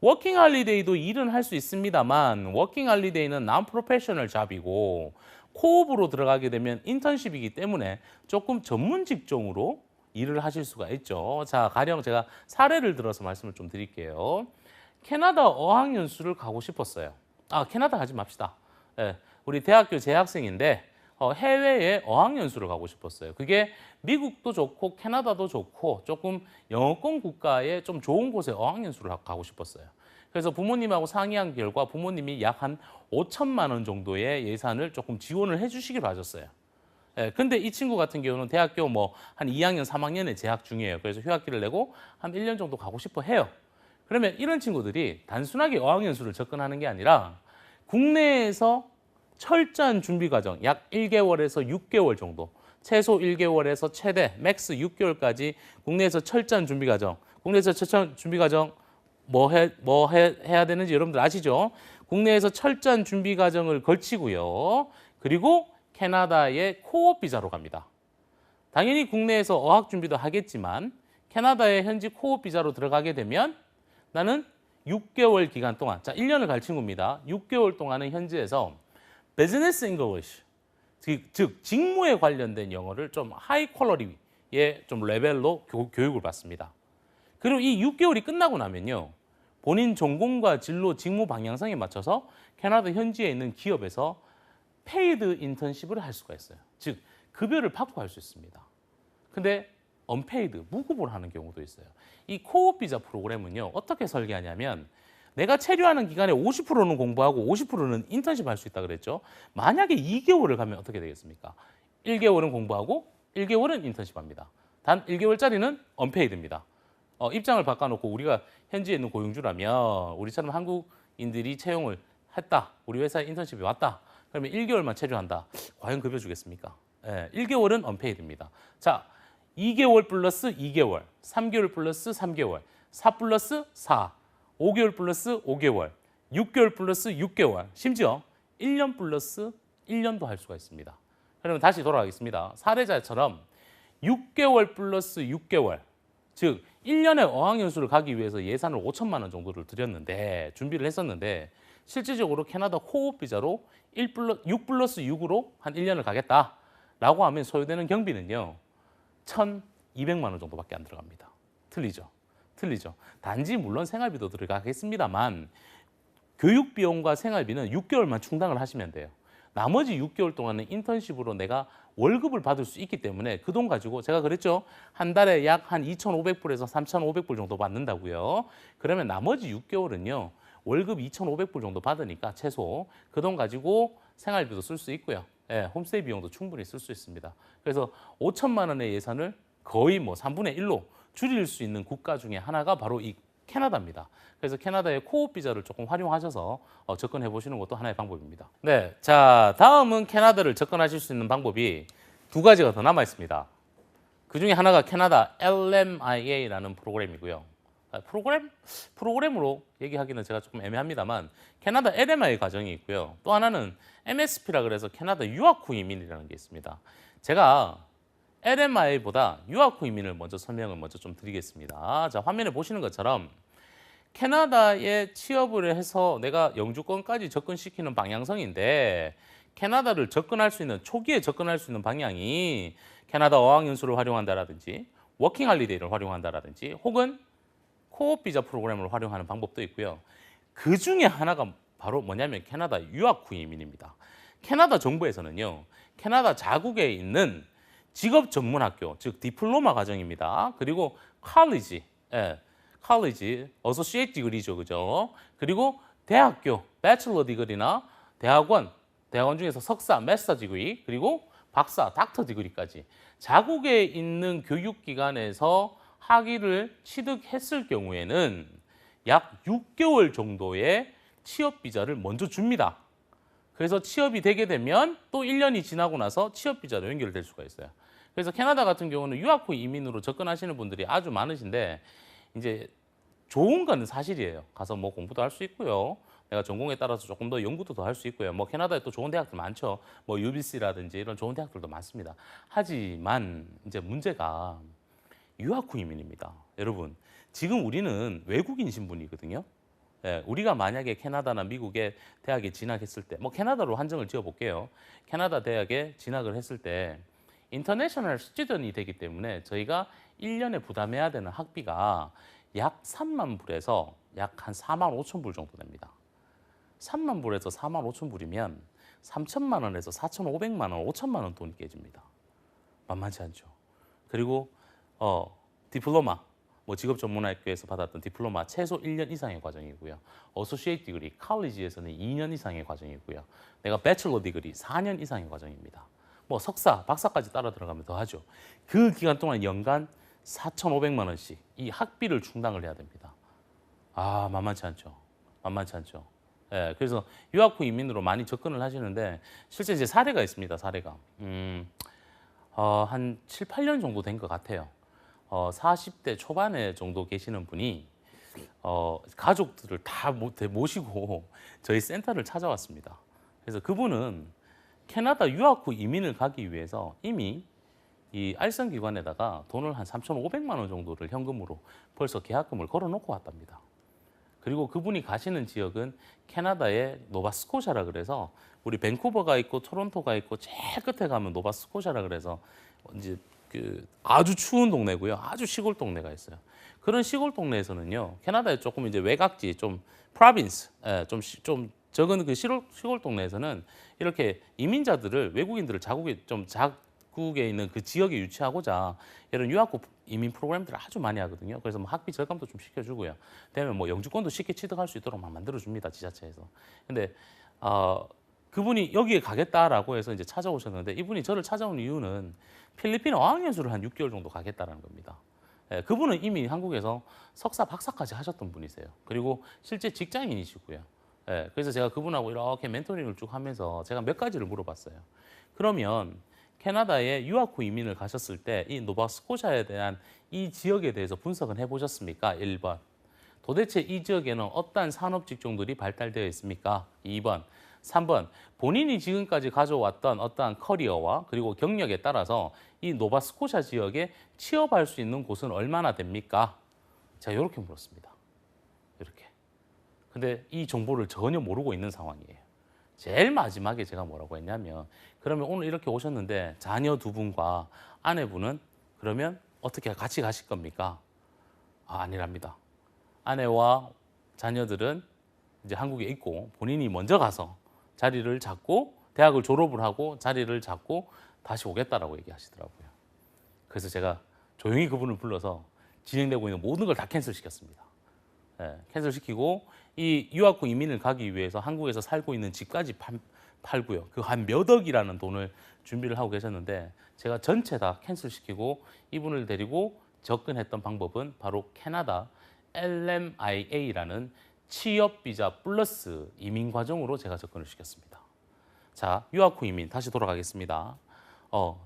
워킹 할리데이도 일은 할 수 있습니다만 워킹 할리데이는 난 프로페셔널 잡이고 코업으로 들어가게 되면 인턴십이기 때문에 조금 전문 직종으로 일을 하실 수가 있죠. 자, 가령 제가 사례를 들어서 말씀을 좀 드릴게요. 캐나다 어학연수를 가고 싶었어요. 캐나다 가지 맙시다. 네, 우리 대학교 재학생인데 해외에 어학연수를 가고 싶었어요. 그게 미국도 좋고 캐나다도 좋고 조금 영어권 국가에 좀 좋은 곳에 어학연수를 가고 싶었어요. 그래서 부모님하고 상의한 결과 부모님이 약 한 5천만 원 정도의 예산을 조금 지원을 해주시기로 하셨어요. 근데 이 친구 같은 경우는 대학교 한 2학년, 3학년에 재학 중이에요. 그래서 휴학기를 내고 한 1년 정도 가고 싶어 해요. 그러면 이런 친구들이 단순하게 어학연수를 접근하는 게 아니라 국내에서 철저한 준비 과정, 약 1개월에서 6개월 정도, 최소 1개월에서 최대 맥스 6개월까지 국내에서 철저한 준비 과정, 국내에서 철저한 준비 과정 해야 되는지 여러분들 아시죠? 국내에서 철저한 준비 과정을 거치고요. 그리고 캐나다의 코업 비자로 갑니다. 당연히 국내에서 어학 준비도 하겠지만 캐나다의 현지 코업 비자로 들어가게 되면 나는 6개월 기간 동안, 자 1년을 갈 친구입니다. 6개월 동안은 현지에서 비즈니스 잉글리시, 즉 직무에 관련된 영어를 좀 하이 퀄러리의 좀 레벨로 교육을 받습니다. 그리고 이 6개월이 끝나고 나면요. 본인 전공과 진로, 직무 방향성에 맞춰서 캐나다 현지에 있는 기업에서 페이드 인턴십을 할 수가 있어요. 즉 급여를 받고 할 수 있습니다. 근데 언페이드, 무급으로 하는 경우도 있어요. 이 코업 비자 프로그램은요. 어떻게 설계하냐면 내가 체류하는 기간에 50%는 공부하고 50%는 인턴십 할 수 있다 그랬죠. 만약에 2개월을 가면 어떻게 되겠습니까? 1개월은 공부하고 1개월은 인턴십 합니다. 단 1개월짜리는 언페이드입니다. 입장을 바꿔놓고 우리가 현지에 있는 고용주라면 우리처럼 한국인들이 채용을 했다. 우리 회사에 인턴십이 왔다. 그러면 1개월만 체류한다. 과연 급여 주겠습니까? 1개월은 언페이드입니다. 자, 2개월 플러스 2개월, 3개월 플러스 3개월, 4 플러스 4, 5개월 플러스 5개월, 6개월 플러스 6개월, 심지어 1년 플러스 1년도 할 수가 있습니다. 그러면 다시 돌아가겠습니다. 사례자처럼 6개월 플러스 6개월, 즉 1년의 어학연수를 가기 위해서 예산을 5천만 원 정도를 들였는데 준비를 했었는데 실질적으로 캐나다 코업 비자로 6 플러스 6으로 한 1년을 가겠다라고 하면 소요되는 경비는요. 1,200만 원 정도밖에 안 들어갑니다. 틀리죠? 단지 물론 생활비도 들어가겠습니다만 교육 비용과 생활비는 6개월만 충당을 하시면 돼요. 나머지 6개월 동안은 인턴십으로 내가 월급을 받을 수 있기 때문에 그 돈 가지고 제가 그랬죠. 한 달에 약 한 2,500불에서 3,500불 정도 받는다고요. 그러면 나머지 6개월은요. 월급 2,500불 정도 받으니까 최소 그 돈 가지고 생활비도 쓸 수 있고요. 홈스테이 비용도 충분히 쓸 수 있습니다. 그래서 5천만 원의 예산을 거의 3분의 1로 줄일 수 있는 국가 중에 하나가 바로 이 캐나다입니다. 그래서 캐나다의 코업 비자를 조금 활용하셔서 접근해 보시는 것도 하나의 방법입니다. 네, 자 다음은 캐나다를 접근하실 수 있는 방법이 두 가지가 더 남아 있습니다. 그 중에 하나가 캐나다 LMIA라는 프로그램이고요. 프로그램으로 얘기하기는 제가 조금 애매합니다만 캐나다 LMIA 과정이 있고요. 또 하나는 MSP라 그래서 캐나다 유학 후 이민이라는 게 있습니다. 제가 LMI보다 유학 후 이민을 설명을 먼저 좀 드리겠습니다. 자, 화면에 보시는 것처럼 캐나다에 취업을 해서 내가 영주권까지 접근시키는 방향성인데 캐나다를 접근할 수 있는 초기에 접근할 수 있는 방향이 캐나다 어학연수를 활용한다라든지 워킹 할리데이를 활용한다라든지 혹은 코업 비자 프로그램을 활용하는 방법도 있고요. 그 중에 하나가 바로 뭐냐면 캐나다 유학 후 이민입니다. 캐나다 정부에서는요. 캐나다 자국에 있는 직업 전문 학교, 즉 디플로마 과정입니다. 그리고 칼리지, 어소시에이트 디그리죠, 그죠? 그리고 대학교, 배첼러 디그리나 대학원 중에서 석사, 마스터 디그리, 그리고 박사, 닥터 디그리까지 자국에 있는 교육기관에서 학위를 취득했을 경우에는 약 6개월 정도의 취업 비자를 먼저 줍니다. 그래서 취업이 되게 되면 또 1년이 지나고 나서 취업 비자로 연결될 수가 있어요. 그래서 캐나다 같은 경우는 유학 후 이민으로 접근하시는 분들이 아주 많으신데 이제 좋은 건 사실이에요. 가서 뭐 공부도 할 수 있고요. 내가 전공에 따라서 조금 더 연구도 더 할 수 있고요. 뭐 캐나다에 또 좋은 대학들 많죠. 뭐 UBC라든지 이런 좋은 대학들도 많습니다. 하지만 이제 문제가 유학 후 이민입니다. 여러분, 지금 우리는 외국인 신분이거든요. 예, 우리가 만약에 캐나다나 미국의 대학에 진학했을 때, 뭐 캐나다로 한정을 지어볼게요. 캐나다 대학에 진학을 했을 때 인터내셔널 스튜던이 되기 때문에 저희가 1년에 부담해야 되는 학비가 약 3만 불에서 약 한 4만 5천 불 정도 됩니다. 3만 불에서 4만 5천 불이면 3천만 원에서 4,500만 원, 5천만 원 돈이 깨집니다. 만만치 않죠. 그리고 디플로마, 뭐 직업전문학교에서 받았던 디플로마 최소 1년 이상의 과정이고요. 어소시에이트 디그리, 칼리지에서는 2년 이상의 과정이고요. 내가 배첼러 디그리 4년 이상의 과정입니다. 뭐 석사, 박사까지 따라 들어가면 더 하죠. 그 기간 동안 연간 4,500만 원씩 이 학비를 충당을 해야 됩니다. 아, 만만치 않죠. 만만치 않죠. 예, 그래서 유학 후 이민으로 많이 접근을 하시는데 실제 이제 사례가 있습니다. 사례가 한 7, 8년 정도 된 것 같아요. 40대 초반에 정도 계시는 분이 가족들을 다 모시고 저희 센터를 찾아왔습니다. 그래서 그분은 캐나다 유학 후 이민을 가기 위해서 이미 이 알선기관에다가 돈을 한 3,500만 원 정도를 현금으로 벌써 계약금을 걸어놓고 왔답니다. 그리고 그분이 가시는 지역은 캐나다의 노바스코샤라 그래서 우리 밴쿠버가 있고 토론토가 있고 제일 끝에 가면 노바스코샤라 그래서 이제 그 아주 추운 동네고요. 아주 시골 동네가 있어요. 그런 시골 동네에서는요. 캐나다의 조금 이제 외곽지 좀 프로빈스 좀 적은 그 시골 동네에서는 이렇게 이민자들을 외국인들을 자국에 있는 그 지역에 유치하고자 이런 유학 후 이민 프로그램들을 아주 많이 하거든요. 그래서 뭐 학비 절감도 좀 시켜주고요. 되면 뭐 영주권도 쉽게 취득할 수 있도록 만들어줍니다. 지자체에서. 근데 그분이 여기에 가겠다라고 해서 이제 찾아오셨는데 이분이 저를 찾아온 이유는 필리핀 어학연수를 한 6개월 정도 가겠다라는 겁니다. 예, 그분은 이미 한국에서 석사, 박사까지 하셨던 분이세요. 그리고 실제 직장인이시고요. 예, 그래서 제가 그분하고 이렇게 멘토링을 쭉 하면서 제가 몇 가지를 물어봤어요. 그러면 캐나다에 유학 후 이민을 가셨을 때 이 노바스코샤에 대한 이 지역에 대해서 분석은 해보셨습니까? 1번. 도대체 이 지역에는 어떠한 산업 직종들이 발달되어 있습니까? 2번. 3번. 본인이 지금까지 가져왔던 어떠한 커리어와 그리고 경력에 따라서 이 노바스코샤 지역에 취업할 수 있는 곳은 얼마나 됩니까? 제가 이렇게 물었습니다. 이렇게. 근데 이 정보를 전혀 모르고 있는 상황이에요. 제일 마지막에 제가 뭐라고 했냐면 그러면 오늘 이렇게 오셨는데 자녀 두 분과 아내분은 그러면 어떻게 같이 가실 겁니까? 아니랍니다. 아내와 자녀들은 이제 한국에 있고 본인이 먼저 가서 자리를 잡고 대학을 졸업을 하고 자리를 잡고 다시 오겠다라고 얘기하시더라고요. 그래서 제가 조용히 그분을 불러서 진행되고 있는 모든 걸 다 캔슬시켰습니다. 네, 캔슬시키고 이 유학 후 이민을 가기 위해서 한국에서 살고 있는 집까지 팔고요. 그 한 몇 억이라는 돈을 준비를 하고 계셨는데 제가 전체 다 캔슬시키고 이분을 데리고 접근했던 방법은 바로 캐나다 LMIA라는 취업 비자 플러스 이민 과정으로 제가 접근을 시켰습니다. 자, 유학 후 이민 다시 돌아가겠습니다.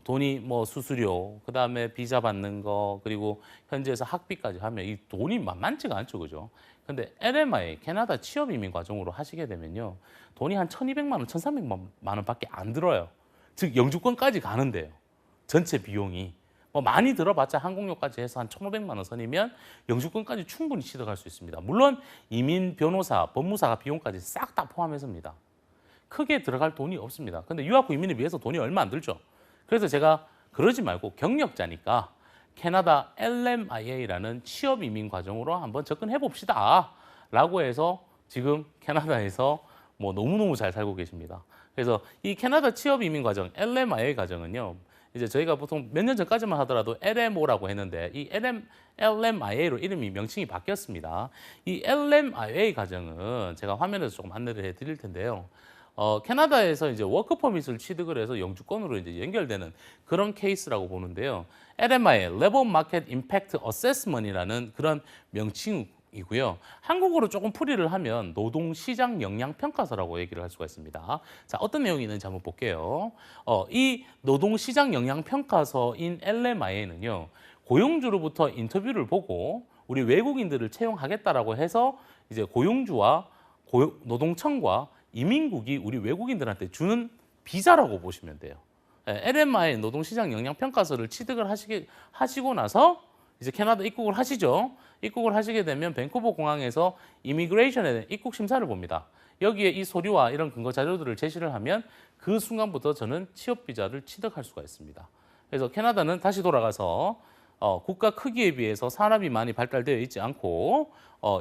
돈이 뭐 수수료, 그 다음에 비자 받는 거, 그리고 현지에서 학비까지 하면 이 돈이 만만치가 않죠, 그죠? 근데 LMI, 캐나다 취업 이민 과정으로 하시게 되면요, 돈이 한 1,200만 원, 1,300만 원밖에 안 들어요. 즉 영주권까지 가는데요. 전체 비용이. 뭐 많이 들어봤자 항공료까지 해서 한 1,500만 원 선이면 영주권까지 충분히 취득할 수 있습니다. 물론 이민, 변호사, 법무사가 비용까지 싹 다 포함해서입니다. 크게 들어갈 돈이 없습니다. 근데 유학 후 이민에 비해서 돈이 얼마 안 들죠. 그래서 제가 그러지 말고 경력자니까 캐나다 LMIA라는 취업 이민 과정으로 한번 접근해 봅시다 라고 해서 지금 캐나다에서 뭐 너무너무 잘 살고 계십니다. 그래서 이 캐나다 취업 이민 과정 LMIA 과정은요, 이제 저희가 보통 몇 년 전까지만 하더라도 LMO라고 했는데 이 LMIA로 이름이 명칭이 바뀌었습니다. 이 LMIA 과정은 제가 화면에서 조금 안내를 해드릴 텐데요. 캐나다에서 이제 워크 퍼밋을 취득을 해서 영주권으로 이제 연결되는 그런 케이스라고 보는데요. LMI, Level Market Impact Assessment이라는 그런 명칭이고요. 한국어로 조금 풀이를 하면 노동시장 영향평가서라고 얘기를 할 수가 있습니다. 자, 어떤 내용이 있는지 한번 볼게요. 이 노동시장 영향평가서인 LMI에는요, 고용주로부터 인터뷰를 보고 우리 외국인들을 채용하겠다라고 해서 이제 고용주와 노동청과 이민국이 우리 외국인들한테 주는 비자라고 보시면 돼요. LMI 노동시장 영향평가서를 취득을 하시고 나서 이제 캐나다 입국을 하시죠. 입국을 하시게 되면 밴쿠버 공항에서 이미그레이션에 입국 심사를 봅니다. 여기에 이 서류와 이런 근거 자료들을 제시를 하면 그 순간부터 저는 취업 비자를 취득할 수가 있습니다. 그래서 캐나다는 다시 돌아가서 국가 크기에 비해서 산업이 많이 발달되어 있지 않고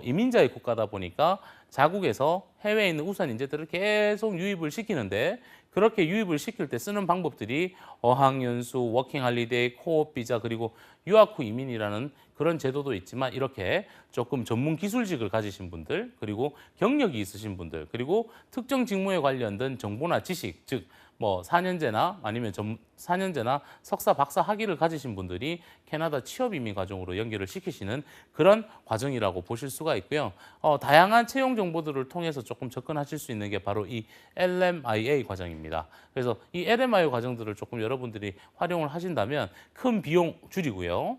이민자의 국가다 보니까 자국에서 해외에 있는 우수한 인재들을 계속 유입을 시키는데 그렇게 유입을 시킬 때 쓰는 방법들이 어학연수, 워킹할리데이, 코업 비자 그리고 유학 후 이민이라는 그런 제도도 있지만 이렇게 조금 전문 기술직을 가지신 분들 그리고 경력이 있으신 분들 그리고 특정 직무에 관련된 정보나 지식 즉 뭐 4년제나 아니면 4년제나 석사, 박사 학위를 가지신 분들이 캐나다 취업 이민 과정으로 연결을 시키시는 그런 과정이라고 보실 수가 있고요. 다양한 채용 정보들을 통해서 조금 접근하실 수 있는 게 바로 이 LMIA 과정입니다. 그래서 이 LMIA 과정들을 조금 여러분들이 활용을 하신다면 큰 비용 줄이고요.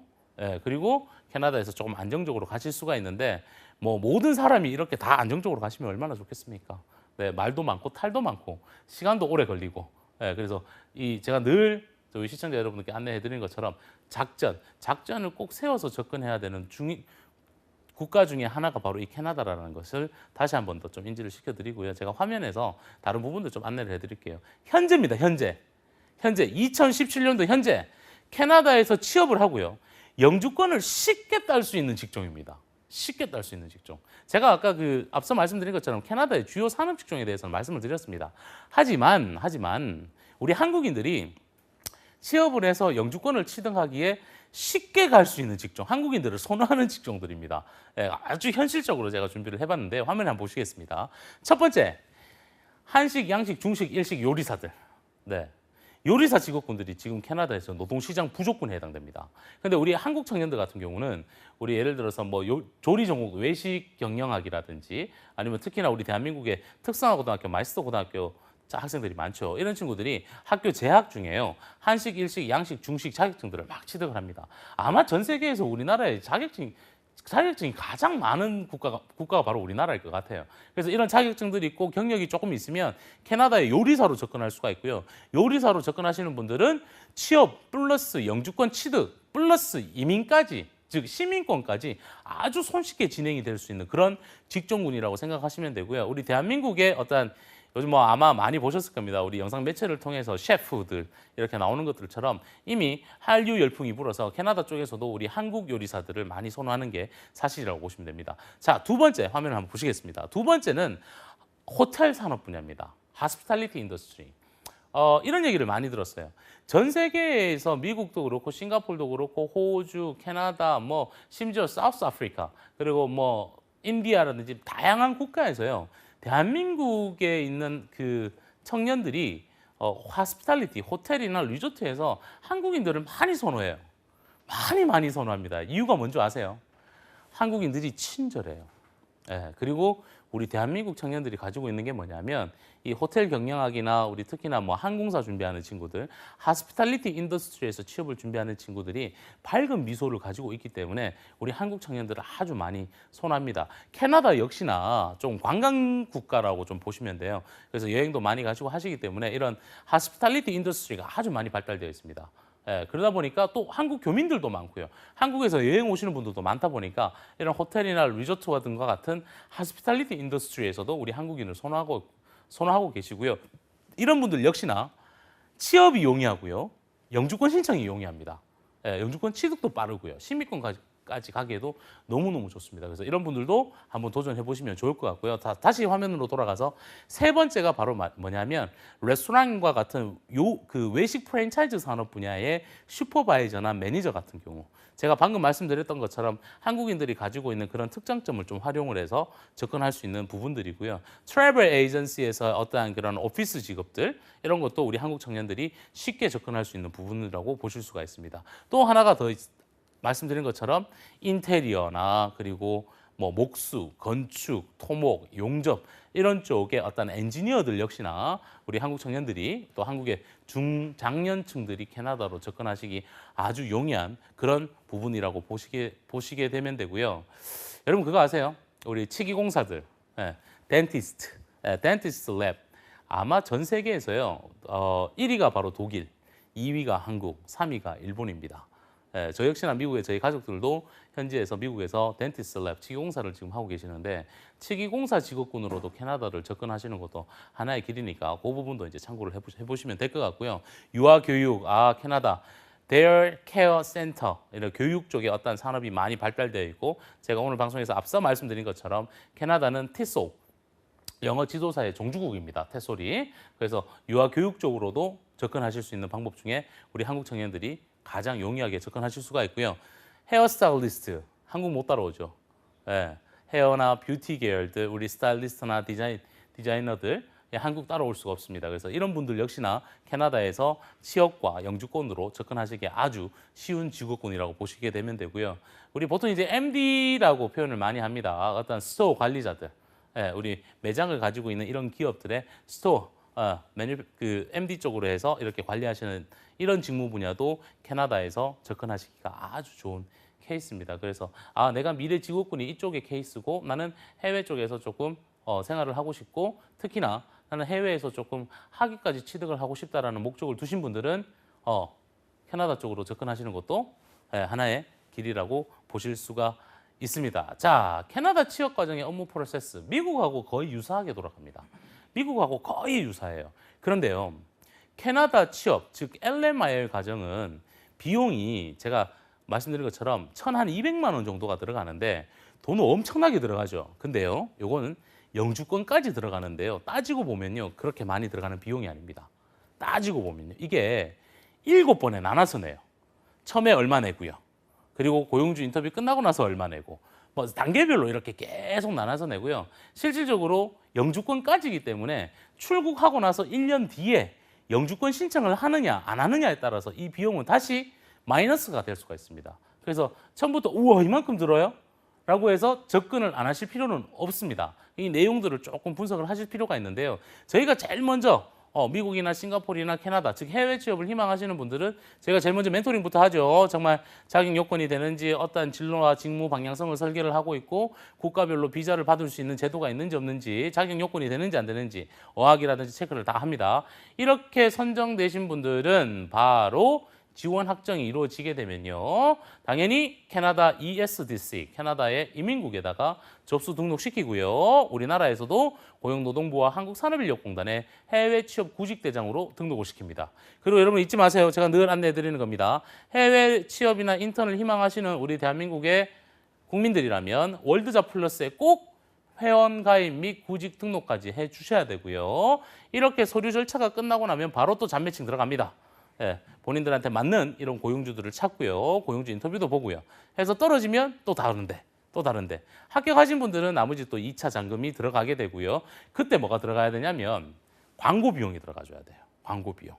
그리고 캐나다에서 조금 안정적으로 가실 수가 있는데 뭐 모든 사람이 이렇게 다 안정적으로 가시면 얼마나 좋겠습니까? 네, 말도 많고 탈도 많고 시간도 오래 걸리고 그래서 제가 늘 저희 시청자 여러분들께 안내해 드리는 것처럼 작전을 꼭 세워서 접근해야 되는 국가 중에 하나가 바로 이 캐나다라는 것을 다시 한 번 더 좀 인지를 시켜드리고요. 제가 화면에서 다른 부분도 좀 안내를 해드릴게요. 현재입니다. 현재 2017년도 현재 캐나다에서 취업을 하고요. 영주권을 쉽게 딸 수 있는 직종입니다. 쉽게 딸 수 있는 직종. 제가 아까 앞서 말씀드린 것처럼 캐나다의 주요 산업 직종에 대해서는 말씀을 드렸습니다. 하지만 우리 한국인들이 취업을 해서 영주권을 취득하기에 쉽게 갈 수 있는 직종, 한국인들을 선호하는 직종들입니다. 아주 현실적으로 제가 준비를 해봤는데 화면에 한번 보시겠습니다. 첫 번째, 한식, 양식, 중식, 일식 요리사들. 네. 요리사 직업군들이 지금 캐나다에서 노동시장 부족군에 해당됩니다. 근데 우리 한국 청년들 같은 경우는 우리 예를 들어서 뭐 조리 전공, 외식 경영학이라든지 아니면 특히나 우리 대한민국의 특성화고등학교, 마이스터 고등학교 학생들이 많죠. 이런 친구들이 학교 재학 중에요. 한식, 일식, 양식, 중식 자격증들을 막 취득을 합니다. 아마 전 세계에서 우리나라의 자격증이 가장 많은 국가가 바로 우리나라일 것 같아요. 그래서 이런 자격증들이 있고 경력이 조금 있으면 캐나다의 요리사로 접근할 수가 있고요. 요리사로 접근하시는 분들은 취업 플러스 영주권 취득 플러스 이민까지 즉 시민권까지 아주 손쉽게 진행이 될 수 있는 그런 직종군이라고 생각하시면 되고요. 우리 대한민국의 어떤 요즘 뭐 아마 많이 보셨을 겁니다. 우리 영상 매체를 통해서 셰프들 이렇게 나오는 것들처럼 이미 한류 열풍이 불어서 캐나다 쪽에서도 우리 한국 요리사들을 많이 선호하는 게 사실이라고 보시면 됩니다. 자, 두 번째 화면을 한번 보시겠습니다. 두 번째는 호텔 산업 분야입니다. Hospitality Industry. 이런 얘기를 많이 들었어요. 전 세계에서 미국도 그렇고 싱가포르도 그렇고 호주, 캐나다, 뭐 심지어 사우스 아프리카 그리고 뭐 인디아라든지 다양한 국가에서요. 대한민국에 있는 그 청년들이 호스피탈리티, 호텔이나 리조트에서 한국인들을 많이 선호해요. 많이 선호합니다. 이유가 뭔지 아세요? 한국인들이 친절해요. 그리고 우리 대한민국 청년들이 가지고 있는 게 뭐냐면 이 호텔 경영학이나 우리 특히나 뭐 항공사 준비하는 친구들, 하스피탈리티 인더스트리에서 취업을 준비하는 친구들이 밝은 미소를 가지고 있기 때문에 우리 한국 청년들을 아주 많이 선호합니다. 캐나다 역시나 좀 관광 국가라고 좀 보시면 돼요. 그래서 여행도 많이 가지고 하시기 때문에 이런 하스피탈리티 인더스트리가 아주 많이 발달되어 있습니다. 그러다 보니까 또 한국 교민들도 많고요. 한국에서 여행 오시는 분들도 많다 보니까 이런 호텔이나 리조트와 등과 같은 하스피탈리티 인더스트리에서도 우리 한국인을 선호하고 계시고요. 이런 분들 역시나 취업이 용이하고요. 영주권 신청이 용이합니다. 영주권 취득도 빠르고요. 시민권까지 까지 가기에도 너무너무 좋습니다. 그래서 이런 분들도 한번 도전해 보시면 좋을 것 같고요. 다시 화면으로 돌아가서 세 번째가 바로 뭐냐면 레스토랑과 같은 그 외식 프랜차이즈 산업 분야의 슈퍼바이저나 매니저 같은 경우 제가 방금 말씀드렸던 것처럼 한국인들이 가지고 있는 그런 특장점을 좀 활용을 해서 접근할 수 있는 부분들이고요. 트래블 에이전시에서 어떠한 그런 오피스 직업들 이런 것도 우리 한국 청년들이 쉽게 접근할 수 있는 부분이라고 보실 수가 있습니다. 또 하나가 더 말씀드린 것처럼 인테리어나 그리고 뭐 목수, 건축, 토목, 용접 이런 쪽의 어떤 엔지니어들 역시나 우리 한국 청년들이 또 한국의 중장년층들이 캐나다로 접근하시기 아주 용이한 그런 부분이라고 보시게 되면 되고요. 여러분 그거 아세요? 우리 치기공사들, 덴티스트, 덴티스트 랩 아마 전 세계에서요 1위가 바로 독일, 2위가 한국, 3위가 일본입니다. 저 역시나 미국의 저희 가족들도 현지에서 미국에서 덴티스트 랩 치기공사를 지금 하고 계시는데 치기공사 직업군으로도 캐나다를 접근하시는 것도 하나의 길이니까 그 부분도 이제 참고를 해보시면 될 것 같고요. 유아교육, 캐나다 Their Care Center 이런 교육 쪽에 어떤 산업이 많이 발달되어 있고 제가 오늘 방송에서 앞서 말씀드린 것처럼 캐나다는 TESOL 영어 지도사의 종주국입니다. 테솔이. 그래서 유아교육 쪽으로도 접근하실 수 있는 방법 중에 우리 한국 청년들이 가장 용이하게 접근하실 수가 있고요. 헤어스타일리스트, 한국 못 따라오죠. 헤어나 뷰티 계열들, 우리 스타일리스트나 디자이너들 한국 따라올 수가 없습니다. 그래서 이런 분들 역시나 캐나다에서 취업과 영주권으로 접근하시기에 아주 쉬운 직업군이라고 보시게 되면 되고요. 우리 보통 이제 MD라고 표현을 많이 합니다. 어떤 스토어 관리자들, 우리 매장을 가지고 있는 이런 기업들의 스토어, 그 MD 쪽으로 해서 이렇게 관리하시는 이런 직무 분야도 캐나다에서 접근하시기가 아주 좋은 케이스입니다. 그래서 내가 미래 직업군이 이쪽의 케이스고 나는 해외 쪽에서 조금 생활을 하고 싶고 특히나 나는 해외에서 조금 학위까지 취득을 하고 싶다라는 목적을 두신 분들은 캐나다 쪽으로 접근하시는 것도 하나의 길이라고 보실 수가 있습니다. 자, 캐나다 취업 과정의 업무 프로세스 미국하고 거의 유사하게 돌아갑니다. 미국하고 거의 유사해요. 그런데요, 캐나다 취업, 즉 LMIL 과정은 비용이 제가 말씀드린 것처럼 1,200만 원 정도가 들어가는데 돈은 엄청나게 들어가죠. 근데요, 요거는 영주권까지 들어가는데요. 따지고 보면요, 그렇게 많이 들어가는 비용이 아닙니다. 따지고 보면요, 이게 7번에 나눠서 내요. 처음에 얼마 내고요. 그리고 고용주 인터뷰 끝나고 나서 얼마 내고 뭐 단계별로 이렇게 계속 나눠서 내고요. 실질적으로 영주권까지이기 때문에 출국하고 나서 1년 뒤에 영주권 신청을 하느냐 안 하느냐에 따라서 이 비용은 다시 마이너스가 될 수가 있습니다. 그래서 처음부터 우와 이만큼 들어요? 라고 해서 접근을 안 하실 필요는 없습니다. 이 내용들을 조금 분석을 하실 필요가 있는데요. 저희가 제일 먼저 미국이나 싱가포르나 캐나다, 즉 해외 취업을 희망하시는 분들은 제가 제일 먼저 멘토링부터 하죠. 정말 자격 요건이 되는지 어떤 진로와 직무 방향성을 설계를 하고 있고 국가별로 비자를 받을 수 있는 제도가 있는지 없는지 자격 요건이 되는지 안 되는지 어학이라든지 체크를 다 합니다. 이렇게 선정되신 분들은 바로 지원 확정이 이루어지게 되면요. 당연히 캐나다 ESDC, 캐나다의 이민국에다가 접수 등록시키고요. 우리나라에서도 고용노동부와 한국산업인력공단의 해외 취업 구직대장으로 등록을 시킵니다. 그리고 여러분 잊지 마세요. 제가 늘 안내해 드리는 겁니다. 해외 취업이나 인턴을 희망하시는 우리 대한민국의 국민들이라면 월드잡 플러스에 꼭 회원 가입 및 구직 등록까지 해 주셔야 되고요. 이렇게 서류 절차가 끝나고 나면 바로 또 잡매칭 들어갑니다. 본인들한테 맞는 이런 고용주들을 찾고요. 고용주 인터뷰도 보고요. 해서 떨어지면 또 다른데 합격하신 분들은 나머지 또 2차 잔금이 들어가게 되고요. 그때 뭐가 들어가야 되냐면 광고 비용이 들어가줘야 돼요. 광고 비용.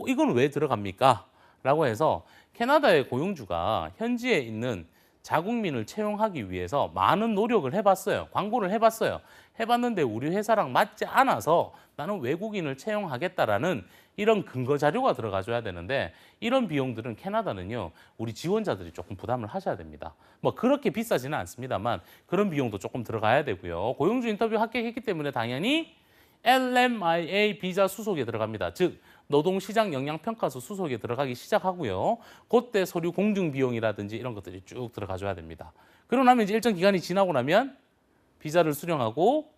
이건 왜 들어갑니까? 라고 해서 캐나다의 고용주가 현지에 있는 자국민을 채용하기 위해서 많은 노력을 해봤어요. 광고를 해봤어요. 해봤는데 우리 회사랑 맞지 않아서 나는 외국인을 채용하겠다라는 이런 근거 자료가 들어가줘야 되는데 이런 비용들은 캐나다는요. 우리 지원자들이 조금 부담을 하셔야 됩니다. 뭐 그렇게 비싸지는 않습니다만 그런 비용도 조금 들어가야 되고요. 고용주 인터뷰 합격했기 때문에 당연히 LMIA 비자 수속에 들어갑니다. 즉 노동시장 영향평가서 수속에 들어가기 시작하고요. 그때 서류 공증 비용이라든지 이런 것들이 쭉 들어가줘야 됩니다. 그러고 나면 이제 일정 기간이 지나고 나면 비자를 수령하고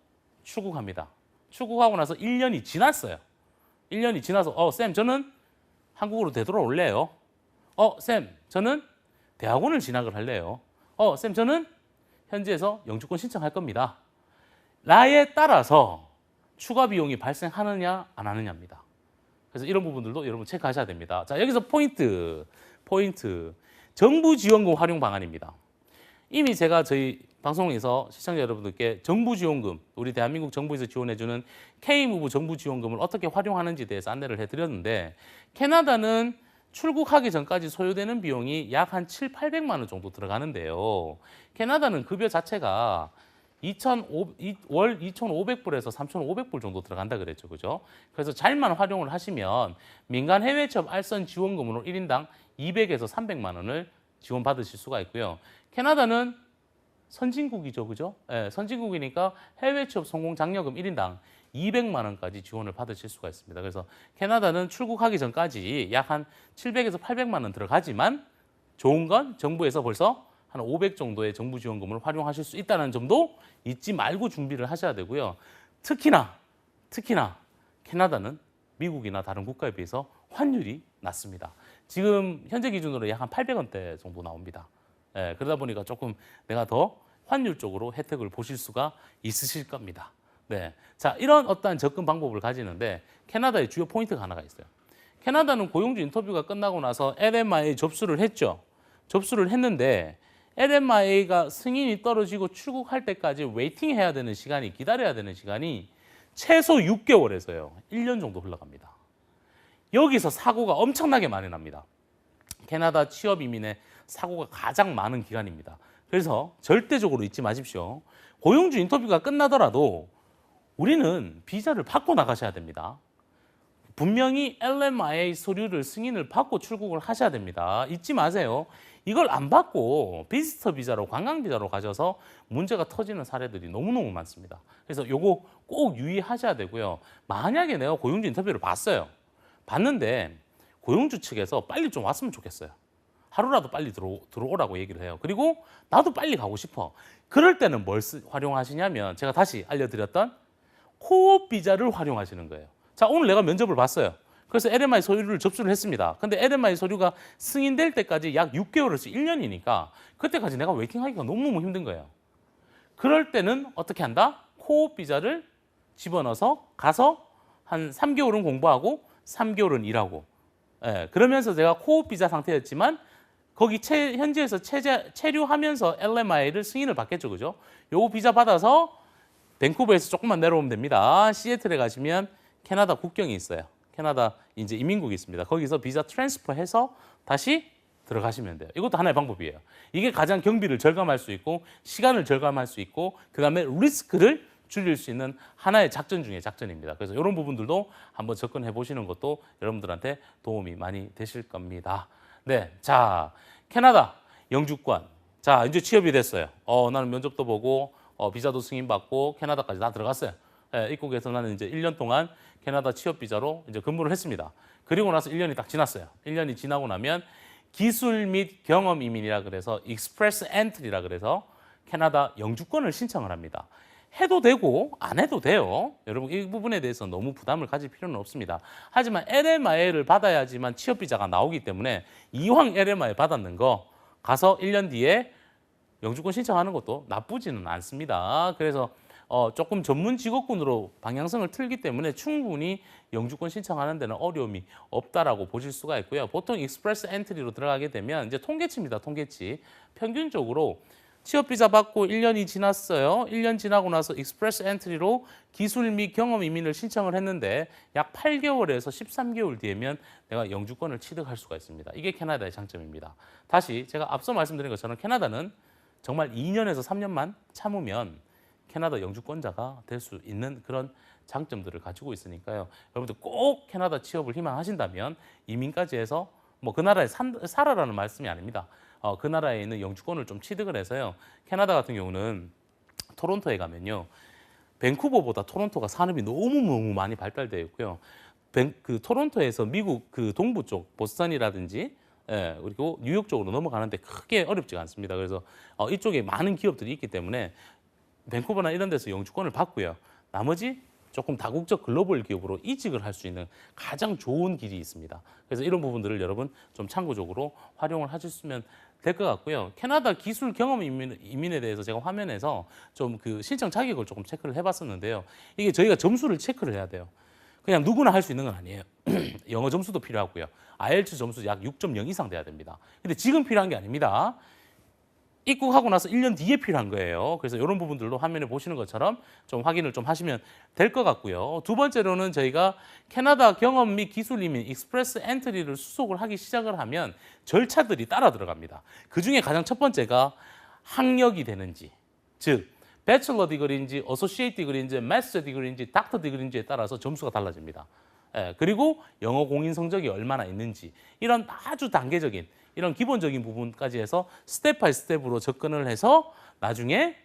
출국합니다. 출국하고 나서 1년이 지났어요. 1년이 지나서 쌤 저는 한국으로 되돌아올래요. 쌤 저는 대학원을 진학을 할래요. 쌤 저는 현지에서 영주권 신청할 겁니다. 라에 따라서 추가 비용이 발생하느냐 안 하느냐입니다. 그래서 이런 부분들도 여러분 체크하셔야 됩니다. 자, 여기서 포인트. 정부 지원금 활용 방안입니다. 이미 제가 저희 방송에서 시청자 여러분들께 정부 지원금, 우리 대한민국 정부에서 지원해주는 K-무브 정부 지원금을 어떻게 활용하는지에 대해서 안내를 해드렸는데, 캐나다는 출국하기 전까지 소요되는 비용이 약 한 700~800만 원 정도 들어가는데요. 캐나다는 급여 자체가 월 2,500불에서 3,500불 정도 들어간다 그랬죠. 그죠? 그래서 잘만 활용을 하시면 민간 해외 취업 알선 지원금으로 1인당 200에서 300만 원을 지원받으실 수가 있고요. 캐나다는 선진국이죠. 그죠? 네, 선진국이니까 해외 취업 성공 장려금 1인당 200만 원까지 지원을 받으실 수가 있습니다. 그래서 캐나다는 출국하기 전까지 약 한 700에서 800만 원 들어가지만 좋은 건 정부에서 벌써 한 500 정도의 정부 지원금을 활용하실 수 있다는 점도 잊지 말고 준비를 하셔야 되고요. 특히나 캐나다는 미국이나 다른 국가에 비해서 환율이 낮습니다. 지금 현재 기준으로 약 한 800원대 정도 나옵니다. 예, 그러다 보니까 조금 내가 더 환율 쪽으로 혜택을 보실 수가 있으실 겁니다. 네, 자, 이런 어떠한 접근 방법을 가지는데 캐나다의 주요 포인트가 하나가 있어요. 캐나다는 고용주 인터뷰가 끝나고 나서 LMIA 접수를 했죠. 접수를 했는데 LMIA가 승인이 떨어지고 출국할 때까지 웨이팅 해야 되는 시간이, 기다려야 되는 시간이 최소 6개월에서요. 1년 정도 흘러갑니다. 여기서 사고가 엄청나게 많이 납니다. 캐나다 취업 이민의 사고가 가장 많은 기간입니다. 그래서 절대적으로 잊지 마십시오. 고용주 인터뷰가 끝나더라도 우리는 비자를 받고 나가셔야 됩니다. 분명히 LMIA 서류를 승인을 받고 출국을 하셔야 됩니다. 잊지 마세요. 이걸 안 받고 비지터 비자로, 관광 비자로 가셔서 문제가 터지는 사례들이 너무너무 많습니다. 그래서 요거 꼭 유의하셔야 되고요. 만약에 내가 고용주 인터뷰를 봤는데 고용주 측에서 빨리 좀 왔으면 좋겠어요. 하루라도 빨리 들어오라고 얘기를 해요. 그리고 나도 빨리 가고 싶어. 그럴 때는 뭘 활용하시냐면 제가 다시 알려드렸던 코업 비자를 활용하시는 거예요. 자, 오늘 내가 면접을 봤어요. 그래서 LMI 서류를 접수를 했습니다. 근데 LMI 서류가 승인될 때까지 약 6개월에서 1년이니까 그때까지 내가 웨이팅하기가 너무너무 힘든 거예요. 그럴 때는 어떻게 한다? 코업 비자를 집어넣어서 가서 한 3개월은 공부하고 3개월은 일하고, 예, 그러면서 제가 코업 비자 상태였지만 거기 현지에서 체류하면서 LMI를 승인을 받겠죠. 그죠? 요거 비자 받아서 밴쿠버에서 조금만 내려오면 됩니다. 시애틀에 가시면 캐나다 국경이 있어요. 캐나다 이제 이민국이 있습니다. 거기서 비자 트랜스퍼 해서 다시 들어가시면 돼요. 이것도 하나의 방법이에요. 이게 가장 경비를 절감할 수 있고 시간을 절감할 수 있고 그다음에 리스크를 줄일 수 있는 하나의 작전 중에 작전입니다. 그래서 이런 부분들도 한번 접근해 보시는 것도 여러분들한테 도움이 많이 되실 겁니다. 네, 자, 캐나다 영주권. 자, 이제 취업이 됐어요. 나는 면접도 보고 비자도 승인받고 캐나다까지 다 들어갔어요. 예, 입국해서 나는 이제 1년 동안 캐나다 취업 비자로 이제 근무를 했습니다. 그리고 나서 1년이 딱 지났어요. 1년이 지나고 나면 기술 및 경험 이민이라 그래서 익스프레스 엔트리라 그래서 캐나다 영주권을 신청을 합니다. 해도 되고 안 해도 돼요. 여러분 이 부분에 대해서 너무 부담을 가질 필요는 없습니다. 하지만 LMIA를 받아야지만 취업 비자가 나오기 때문에 이왕 LMIA 받았는 거 가서 1년 뒤에 영주권 신청하는 것도 나쁘지는 않습니다. 그래서 조금 전문 직업군으로 방향성을 틀기 때문에 충분히 영주권 신청하는 데는 어려움이 없다라고 보실 수가 있고요. 보통 익스프레스 엔트리로 들어가게 되면 이제 통계치입니다. 통계치. 평균적으로 취업 비자 받고 1년이 지났어요. 1년 지나고 나서 익스프레스 엔트리로 기술 및 경험 이민을 신청을 했는데 약 8개월에서 13개월 뒤에면 내가 영주권을 취득할 수가 있습니다. 이게 캐나다의 장점입니다. 다시 제가 앞서 말씀드린 것처럼 캐나다는 정말 2년에서 3년만 참으면 캐나다 영주권자가 될 수 있는 그런 장점들을 가지고 있으니까요. 여러분들 꼭 캐나다 취업을 희망하신다면 이민까지 해서 뭐 그 나라에 살아라는 말씀이 아닙니다. 그 나라에 있는 영주권을 좀 취득을 해서요. 캐나다 같은 경우는 토론토에 가면요. 밴쿠버보다 토론토가 산업이 너무 많이 발달되어 있고요. 그 토론토에서 미국 그 동부 쪽 보스턴이라든지 그리고 뉴욕 쪽으로 넘어가는데 크게 어렵지가 않습니다. 그래서 이쪽에 많은 기업들이 있기 때문에 밴쿠버나 이런 데서 영주권을 받고요. 나머지 조금 다국적 글로벌 기업으로 이직을 할 수 있는 가장 좋은 길이 있습니다. 그래서 이런 부분들을 여러분 좀 참고적으로 활용을 하셨으면 될 것 같고요. 캐나다 기술 경험 이민에 대해서 제가 화면에서 좀 그 신청 자격을 조금 체크를 해봤었는데요. 이게 저희가 점수를 체크를 해야 돼요. 그냥 누구나 할 수 있는 건 아니에요. 영어 점수도 필요하고요. IELTS 점수 약 6.0 이상 돼야 됩니다. 근데 지금 필요한 게 아닙니다. 입국하고 나서 1년 뒤에 필요한 거예요. 그래서 이런 부분들도 화면에 보시는 것처럼 좀 확인을 좀 하시면 될 것 같고요. 두 번째로는 저희가 캐나다 경험 및 기술 이민 익스프레스 엔트리를 수속을 하기 시작을 하면 절차들이 따라 들어갑니다. 그중에 가장 첫 번째가 학력이 되는지, 즉 배첼러 디그리인지 어소시에이트 디그리인지 마스터 디그리인지 닥터 디그리인지에 따라서 점수가 달라집니다. 그리고 영어 공인 성적이 얼마나 있는지 이런 아주 단계적인 이런 기본적인 부분까지 해서 스텝 바이 스텝으로 접근을 해서 나중에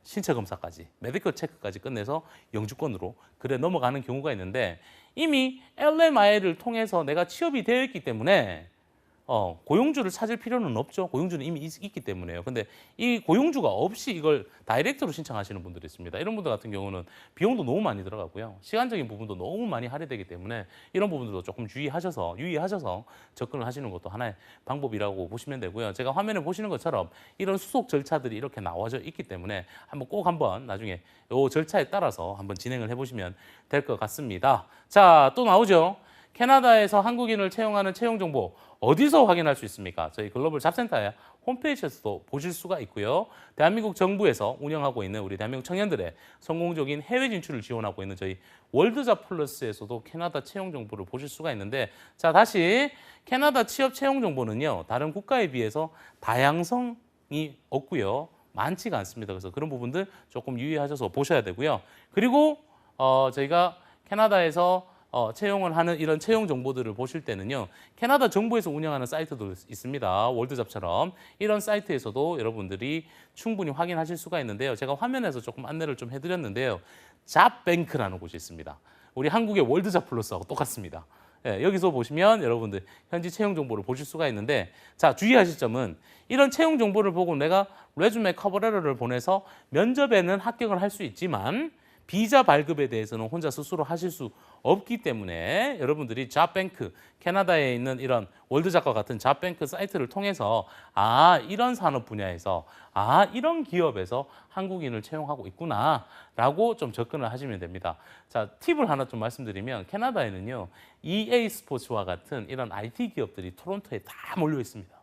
신체 검사까지 메디컬 체크까지 끝내서 영주권으로 그래 넘어가는 경우가 있는데 이미 LMI를 통해서 내가 취업이 되어 있기 때문에 고용주를 찾을 필요는 없죠. 고용주는 이미 있기 때문에요. 근데 이 고용주가 없이 이걸 다이렉트로 신청하시는 분들이 있습니다. 이런 분들 같은 경우는 비용도 너무 많이 들어가고요. 시간적인 부분도 너무 많이 할애되기 때문에 이런 부분들도 조금 유의하셔서 접근을 하시는 것도 하나의 방법이라고 보시면 되고요. 제가 화면에 보시는 것처럼 이런 수속 절차들이 이렇게 나와져 있기 때문에 한번 나중에 이 절차에 따라서 한번 진행을 해보시면 될 것 같습니다. 자, 또 나오죠. 캐나다에서 한국인을 채용하는 채용 정보 어디서 확인할 수 있습니까? 저희 글로벌 잡센터의 홈페이지에서도 보실 수가 있고요. 대한민국 정부에서 운영하고 있는 우리 대한민국 청년들의 성공적인 해외 진출을 지원하고 있는 저희 월드잡 플러스에서도 캐나다 채용 정보를 보실 수가 있는데 자, 다시 캐나다 취업 채용 정보는요. 다른 국가에 비해서 다양성이 없고요. 많지가 않습니다. 그래서 그런 부분들 조금 유의하셔서 보셔야 되고요. 그리고 저희가 캐나다에서 채용을 하는 이런 채용 정보들을 보실 때는요. 캐나다 정부에서 운영하는 사이트도 있습니다. 월드잡처럼 이런 사이트에서도 여러분들이 충분히 확인하실 수가 있는데요. 제가 화면에서 조금 안내를 좀 해드렸는데요. 잡뱅크라는 곳이 있습니다. 우리 한국의 월드잡 플러스하고 똑같습니다. 여기서 보시면 여러분들 현지 채용 정보를 보실 수가 있는데 자, 주의하실 점은 이런 채용 정보를 보고 내가 레주메 커버레터를 보내서 면접에는 합격을 할 수 있지만 비자 발급에 대해서는 혼자 스스로 하실 수 없기 때문에 여러분들이 잡뱅크, 캐나다에 있는 이런 월드잡과 같은 잡뱅크 사이트를 통해서 이런 산업 분야에서 이런 기업에서 한국인을 채용하고 있구나 라고 좀 접근을 하시면 됩니다. 자, 팁을 하나 좀 말씀드리면 캐나다에는요. EA 스포츠와 같은 이런 IT 기업들이 토론토에 다 몰려 있습니다.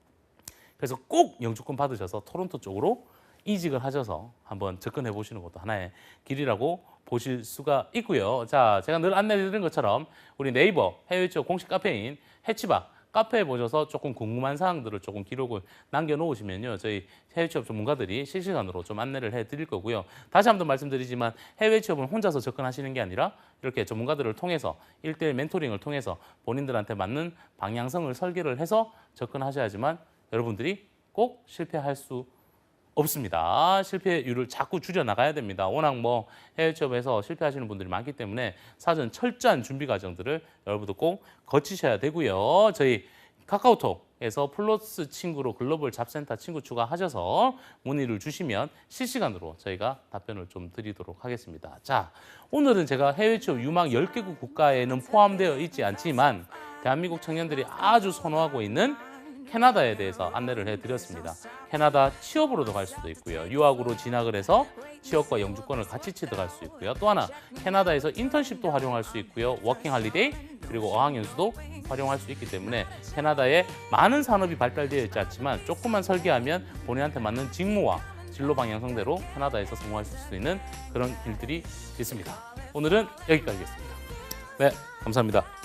그래서 꼭 영주권 받으셔서 토론토 쪽으로 이직을 하셔서 한번 접근해 보시는 것도 하나의 길이라고 보실 수가 있고요. 자, 제가 늘 안내드리는 것처럼 우리 네이버 해외 취업 공식 카페인 해치바 카페에 보셔서 조금 궁금한 사항들을 조금 기록을 남겨놓으시면요. 저희 해외 취업 전문가들이 실시간으로 좀 안내를 해드릴 거고요. 다시 한번 말씀드리지만 해외 취업은 혼자서 접근하시는 게 아니라 이렇게 전문가들을 통해서 1:1 멘토링을 통해서 본인들한테 맞는 방향성을 설계를 해서 접근하셔야지만 여러분들이 꼭 실패할 수 없습니다. 실패율을 자꾸 줄여나가야 됩니다. 워낙 해외 취업에서 실패하시는 분들이 많기 때문에 사전 철저한 준비 과정들을 여러분도 꼭 거치셔야 되고요. 저희 카카오톡에서 플러스 친구로 글로벌 잡센터 친구 추가하셔서 문의를 주시면 실시간으로 저희가 답변을 좀 드리도록 하겠습니다. 자, 오늘은 제가 해외 취업 유망 10개국 국가에는 포함되어 있지 않지만 대한민국 청년들이 아주 선호하고 있는 캐나다에 대해서 안내를 해드렸습니다. 캐나다 취업으로도 갈 수도 있고요. 유학으로 진학을 해서 취업과 영주권을 같이 취득할 수 있고요. 또 하나 캐나다에서 인턴십도 활용할 수 있고요. 워킹 할리데이 그리고 어학연수도 활용할 수 있기 때문에 캐나다에 많은 산업이 발달되어 있지 않지만 조금만 설계하면 본인한테 맞는 직무와 진로 방향성대로 캐나다에서 성공하실 수 있는 그런 길들이 있습니다. 오늘은 여기까지겠습니다. 네, 감사합니다.